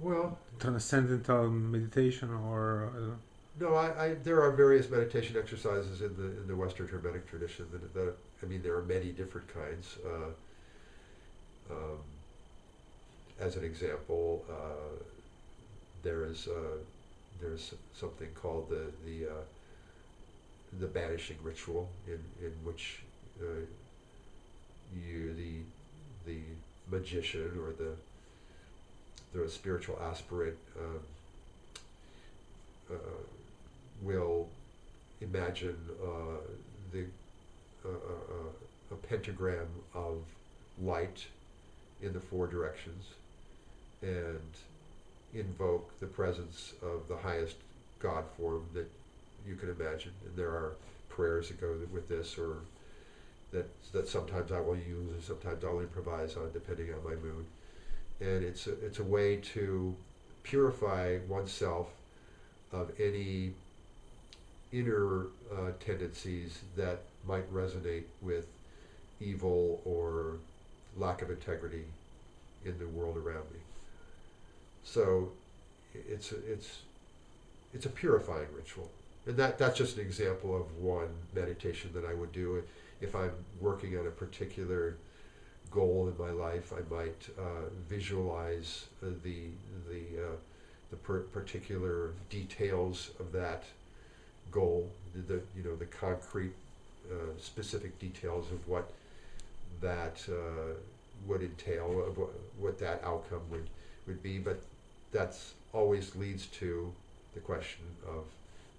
Well, Transcendental meditation, or I don't know. no, there are various meditation exercises in the Western Hermetic tradition. That I mean, there are many different kinds. As an example, there's something called the banishing ritual, in which the magician or the spiritual aspirant will imagine a pentagram of light in the 4 directions and invoke the presence of the highest God form that you can imagine. And there are prayers that go with this, or that sometimes I will use, and sometimes I'll improvise on, depending on my mood. And it's a way to purify oneself of any inner tendencies that might resonate with evil or lack of integrity in the world around me. So it's a purifying ritual. And that's just an example of one meditation that I would do. If I'm working on a particular goal in my life, I might visualize the particular details of that goal, the concrete, specific details of what that would entail, what that outcome would be. But that's always leads to the question of,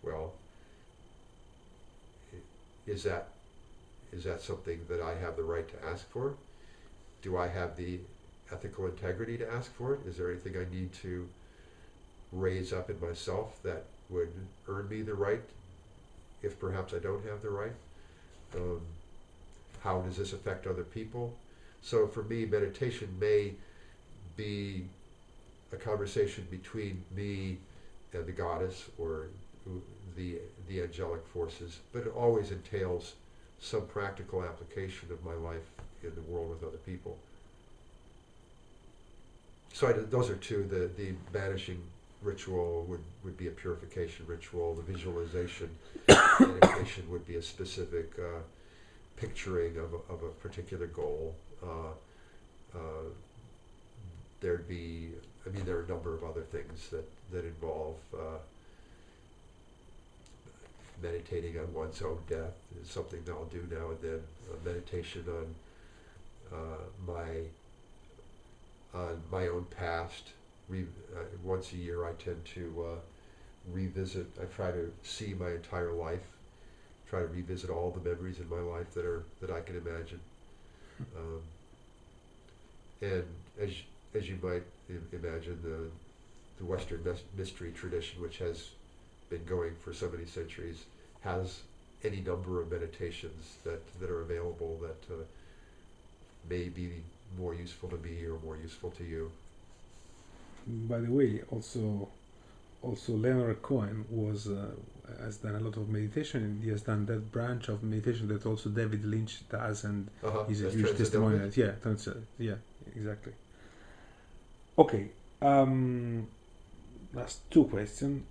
well, is that something that I have the right to ask for? Do I have the ethical integrity to ask for it? Is there anything I need to raise up in myself that would earn me the right, if perhaps I don't have the right? How does this affect other people? So for me, meditation may be a conversation between me and the goddess or the angelic forces, but it always entails some practical application of my life in the world with other people. So those are two. The banishing ritual would be a purification ritual. The visualization meditation would be a specific picturing of a particular goal. There'd be, there are a number of other things that involve meditating on one's own death is something that I'll do now and then. Meditation on my own past. Once a year I tend to revisit. I try to see my entire life, try to revisit all the memories in my life that I can imagine. And as you might imagine, the Western mystery tradition, which has been going for so many centuries, has any number of meditations that are available that may be more useful to me or more useful to you. By the way, also Leonard Cohen has done a lot of meditation, and he has done that branch of meditation that also David Lynch does, and he's a huge testimonial. Yeah, exactly. Okay, last two questions.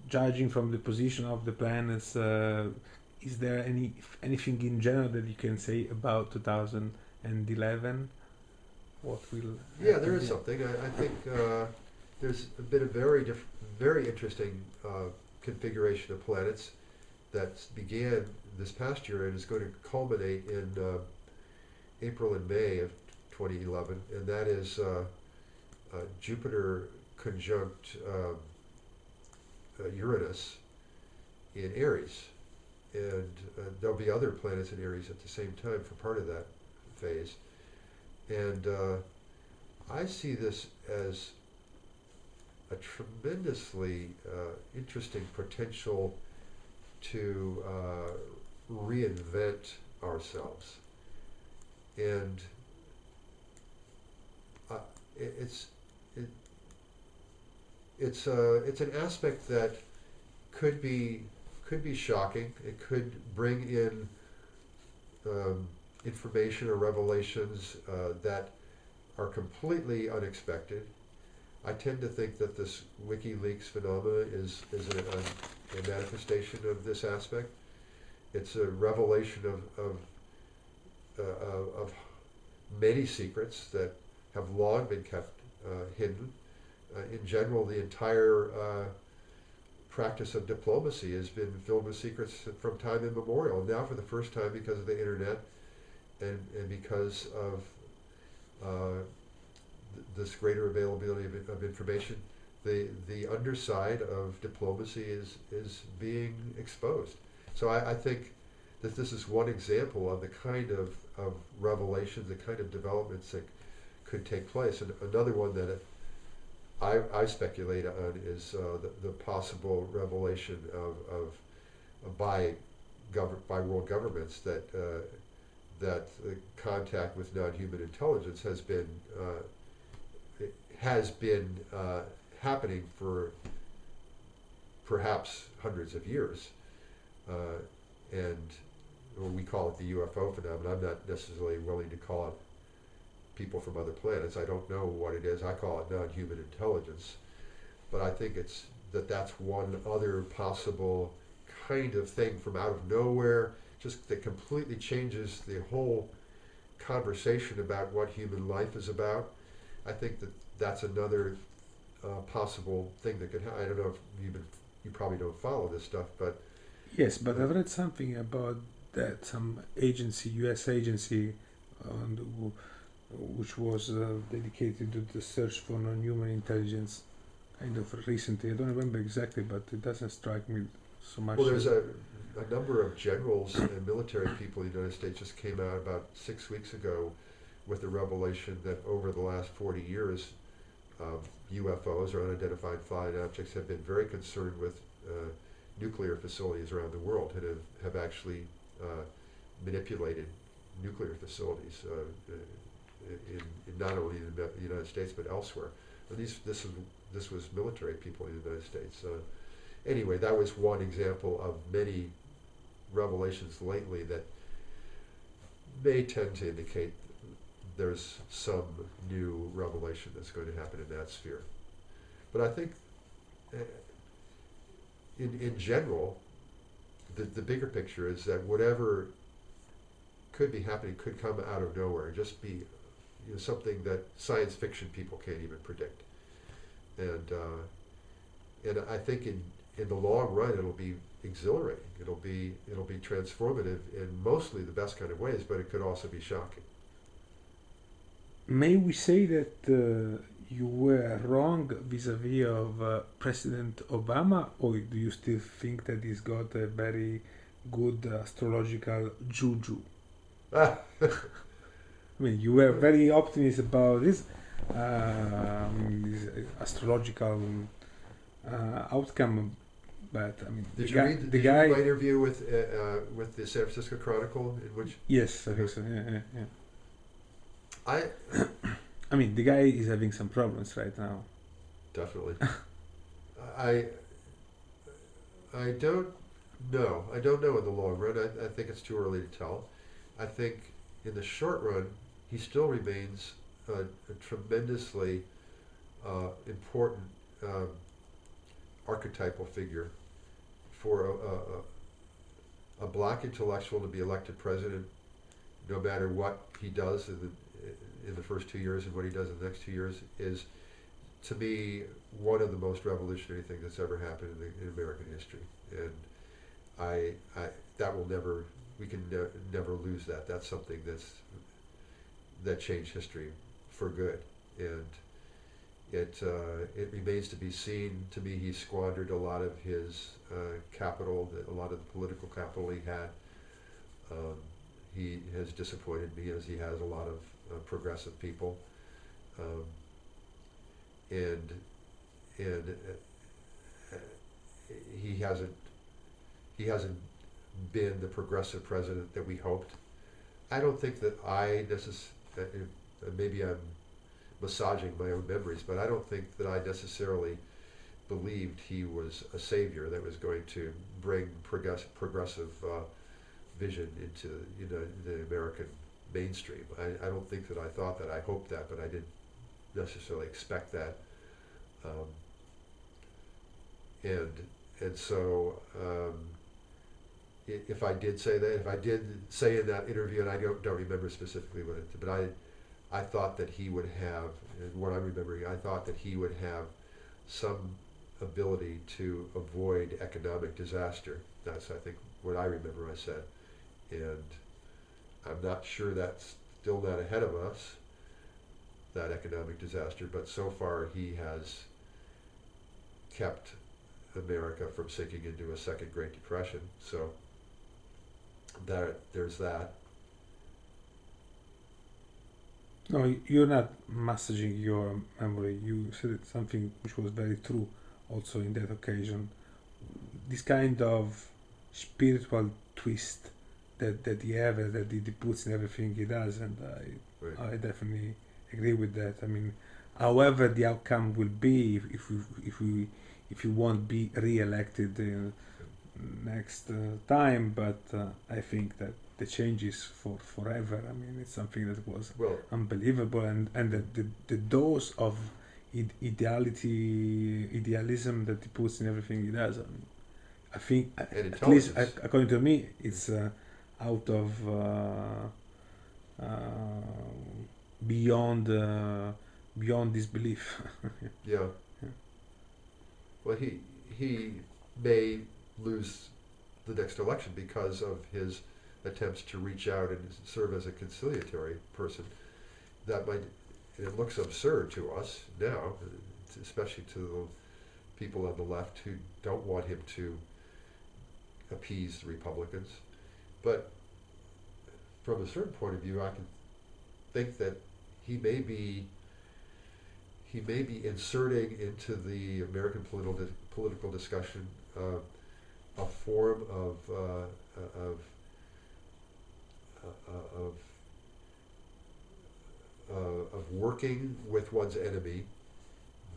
Judging from the position of the planets, is there anything in general that you can say about 2011? What will? Yeah, there is something. I think there's been a very interesting configuration of planets that began this past year and is going to culminate in April and May of 2011, and that is Jupiter conjunct Uranus in Aries, and there'll be other planets in Aries at the same time for part of that phase. And I see this as a tremendously interesting potential to reinvent ourselves. And it's an aspect that could be shocking. It could bring in information or revelations that are completely unexpected. I tend to think that this WikiLeaks phenomena is a manifestation of this aspect. It's a revelation of many secrets that have long been kept hidden. In general, the entire practice of diplomacy has been filled with secrets from time immemorial. Now, for the first time, because of the internet and because of this greater availability of information, the underside of diplomacy is being exposed. So I think that this is one example of the kind of revelations, the kind of developments that could take place. And another one that I speculate on is the possible revelation by world governments that the contact with non-human intelligence has been happening for perhaps hundreds of years, and we call it the UFO phenomenon. I'm not necessarily willing to call it people from other planets. I don't know what it is. I call it non-human intelligence. But I think that's one other possible kind of thing from out of nowhere, just that completely changes the whole conversation about what human life is about. I think that's another possible thing that could happen. I don't know if you probably don't follow this stuff, but yes, but I've read something about that some agency, U.S. agency, which was dedicated to the search for non-human intelligence, kind of recently. I don't remember exactly, but it doesn't strike me so much. Well, there's a number of generals and military people in the United States just came out about 6 weeks ago with the revelation that over the last 40 years, UFOs, or unidentified flying objects, have been very concerned with nuclear facilities around the world have actually manipulated nuclear facilities in not only the United States but elsewhere. And this was military people in the United States. Anyway, that was one example of many revelations lately that may tend to indicate there's some new revelation that's going to happen in that sphere. But I think in general, the bigger picture is that whatever could be happening could come out of nowhere, just be something that science fiction people can't even predict. And I think in the long run it'll be exhilarating. It'll be transformative in mostly the best kind of ways, but it could also be shocking. May we say that you were wrong vis-a-vis of President Obama, or do you still think that he's got a very good astrological juju? I mean, you were very optimistic about this astrological outcome, but I mean, did you read my interview with the San Francisco Chronicle, in which? Yes, I think so. Yeah. I mean, the guy is having some problems right now. Definitely. I don't know. I don't know in the long run. I think it's too early to tell. I think in the short run, he still remains a tremendously important archetypal figure for a black intellectual to be elected president, no matter what he does in the first 2 years and what he does in the next 2 years, is, to me, one of the most revolutionary things that's ever happened in American history. And that will never, we can never lose that. That's something that changed history for good. And it remains to be seen. To me, he squandered a lot of his capital, a lot of the political capital he had. He has disappointed me, as he has a lot of progressive people, and he hasn't been the progressive president that we hoped. I don't think that maybe I'm massaging my own memories, but I don't think that I necessarily believed he was a savior that was going to bring progressive vision into the American mainstream. I don't think that I thought that. I hoped that, but I didn't necessarily expect that. And so if I did say that, if I did say in that interview, and I don't remember specifically what it, but I thought that he would have, and what I'm remembering, I thought that he would have some ability to avoid economic disaster. That's, I think, what I remember I said. And I'm not sure that's still not ahead of us, that economic disaster, but so far he has kept America from sinking into a second Great Depression. So there's that. No, you're not massaging your memory. You said something which was very true also in that occasion. This kind of spiritual twist that he has, that he puts in everything he does, and I definitely agree with that. I mean, however the outcome will be, if you won't be re-elected next time, but I think that the change is for forever. I mean, it's something that was unbelievable, and the dose of idealism that he puts in everything he does. I mean, I think, at least according to me, it's out of beyond disbelief. Yeah. Well, he may lose the next election because of his attempts to reach out and serve as a conciliatory person. That might, it looks absurd to us now, especially to the people on the left who don't want him to appease the Republicans. But from a certain point of view, I can think that he may be inserting into the American political discussion a form of of of working with one's enemy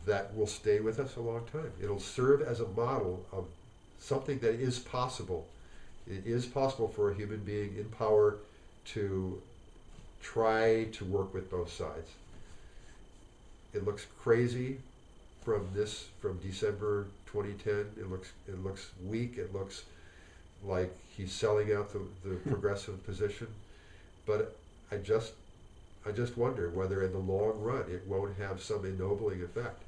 that will stay with us a long time. It'll serve as a model of something that is possible. It is possible for a human being in power to try to work with both sides. It looks crazy from December 2010. It looks weak. It looks like he's selling out the progressive position. But I just wonder whether in the long run it won't have some ennobling effect.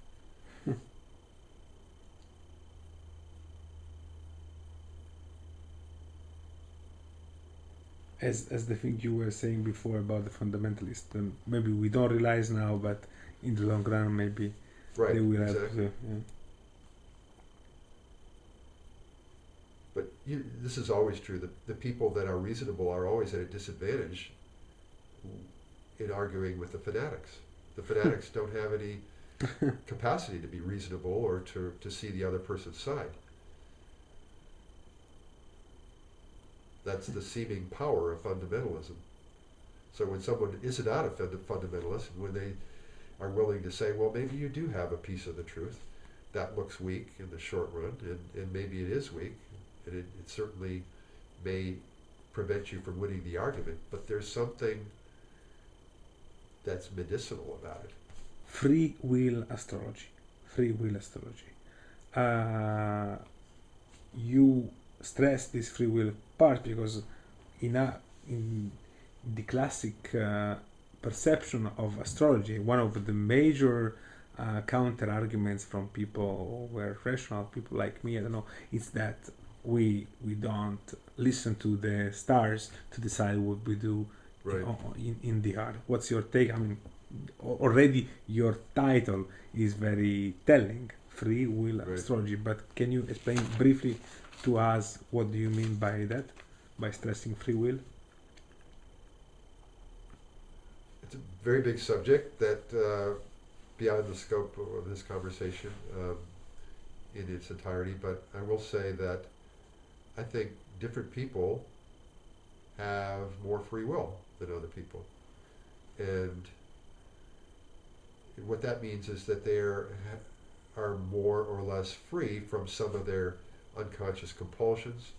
As the thing you were saying before about the fundamentalists, maybe we don't realize now, but in the long run, maybe Right, they will exactly. have to. Yeah. But this is always true. The people that are reasonable are always at a disadvantage in arguing with the fanatics. The fanatics don't have any capacity to be reasonable or to see the other person's side. That's the seeming power of fundamentalism. So when someone isn't not a fundamentalist, when they are willing to say, well, maybe you do have a piece of the truth, that looks weak in the short run, and maybe it is weak, and it certainly may prevent you from winning the argument, but there's something that's medicinal about it. Free will astrology. Free will astrology. You stress this free will part because in the classic perception of astrology, one of the major counter arguments from people who were rational, people like me, I don't know, is that we don't listen to the stars to decide what we do Right. in the art. What's your take? I mean, already your title is very telling, free will Right. astrology, but can you explain briefly to us what do you mean by that, by stressing free will? It's a very big subject that beyond the scope of this conversation in its entirety, but I will say that I think different people have more free will than other people. And what that means is that they are more or less free from some of their unconscious compulsions,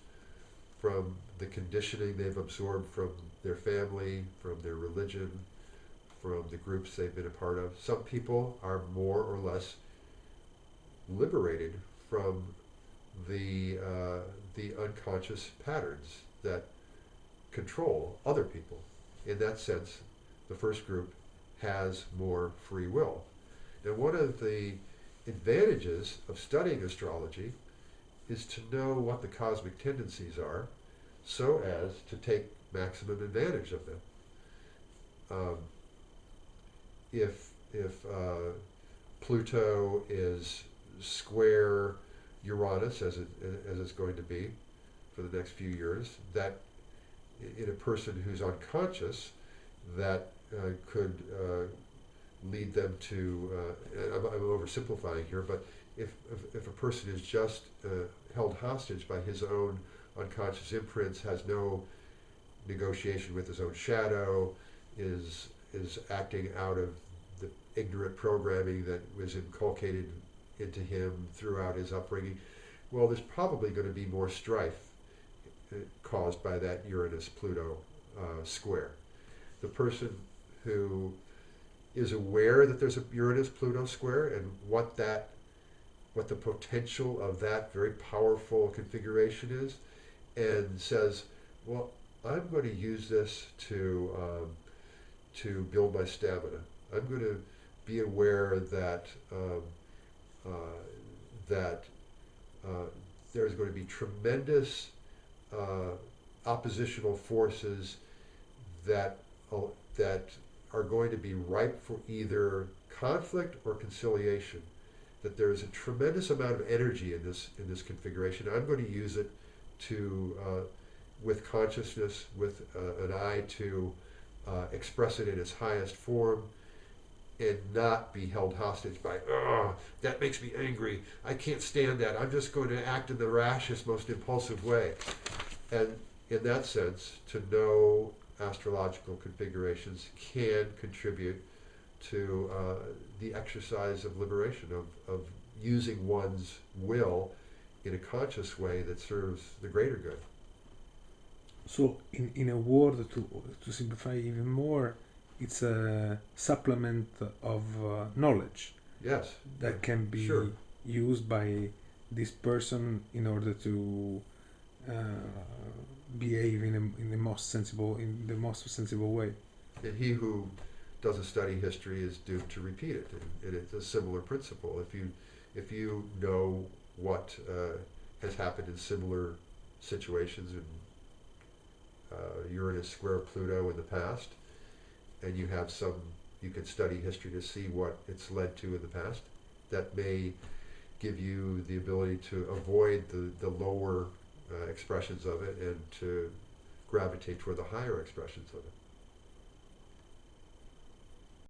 from the conditioning they've absorbed from their family, from their religion, from the groups they've been a part of. Some people are more or less liberated from the unconscious patterns that control other people. In that sense, the first group has more free will. Now, one of the advantages of studying astrology is to know what the cosmic tendencies are so as to take maximum advantage of them. If Pluto is square Uranus, as it's going to be for the next few years, that in a person who's unconscious, that could lead them to, I'm oversimplifying here, but if a person is just held hostage by his own unconscious imprints, has no negotiation with his own shadow, is acting out of the ignorant programming that was inculcated into him throughout his upbringing, well, there's probably going to be more strife caused by that Uranus-Pluto square. The person who is aware that there's a Uranus-Pluto square and what the potential of that very powerful configuration is, and says, well, I'm going to use this to build my stamina. I'm going to be aware that there's going to be tremendous oppositional forces that are going to be ripe for either conflict or conciliation. That there is a tremendous amount of energy in this configuration. I'm going to use it to, with consciousness, with an eye to express it in its highest form. and not be held hostage by, oh, that makes me angry. I can't stand that. I'm just going to act in the rashest, most impulsive way. And in that sense, to know astrological configurations can contribute to the exercise of liberation, of using one's will in a conscious way that serves the greater good. So, in a word, to simplify even more, it's a supplement of knowledge Yes. that can be Sure. used by this person in order to behave in the most sensible way. And he who doesn't study history is doomed to repeat it. And it's a similar principle. If you know what has happened in similar situations in Uranus square Pluto in the past, and you can study history to see what it's led to in the past, that may give you the ability to avoid the lower expressions of it and to gravitate toward the higher expressions of it.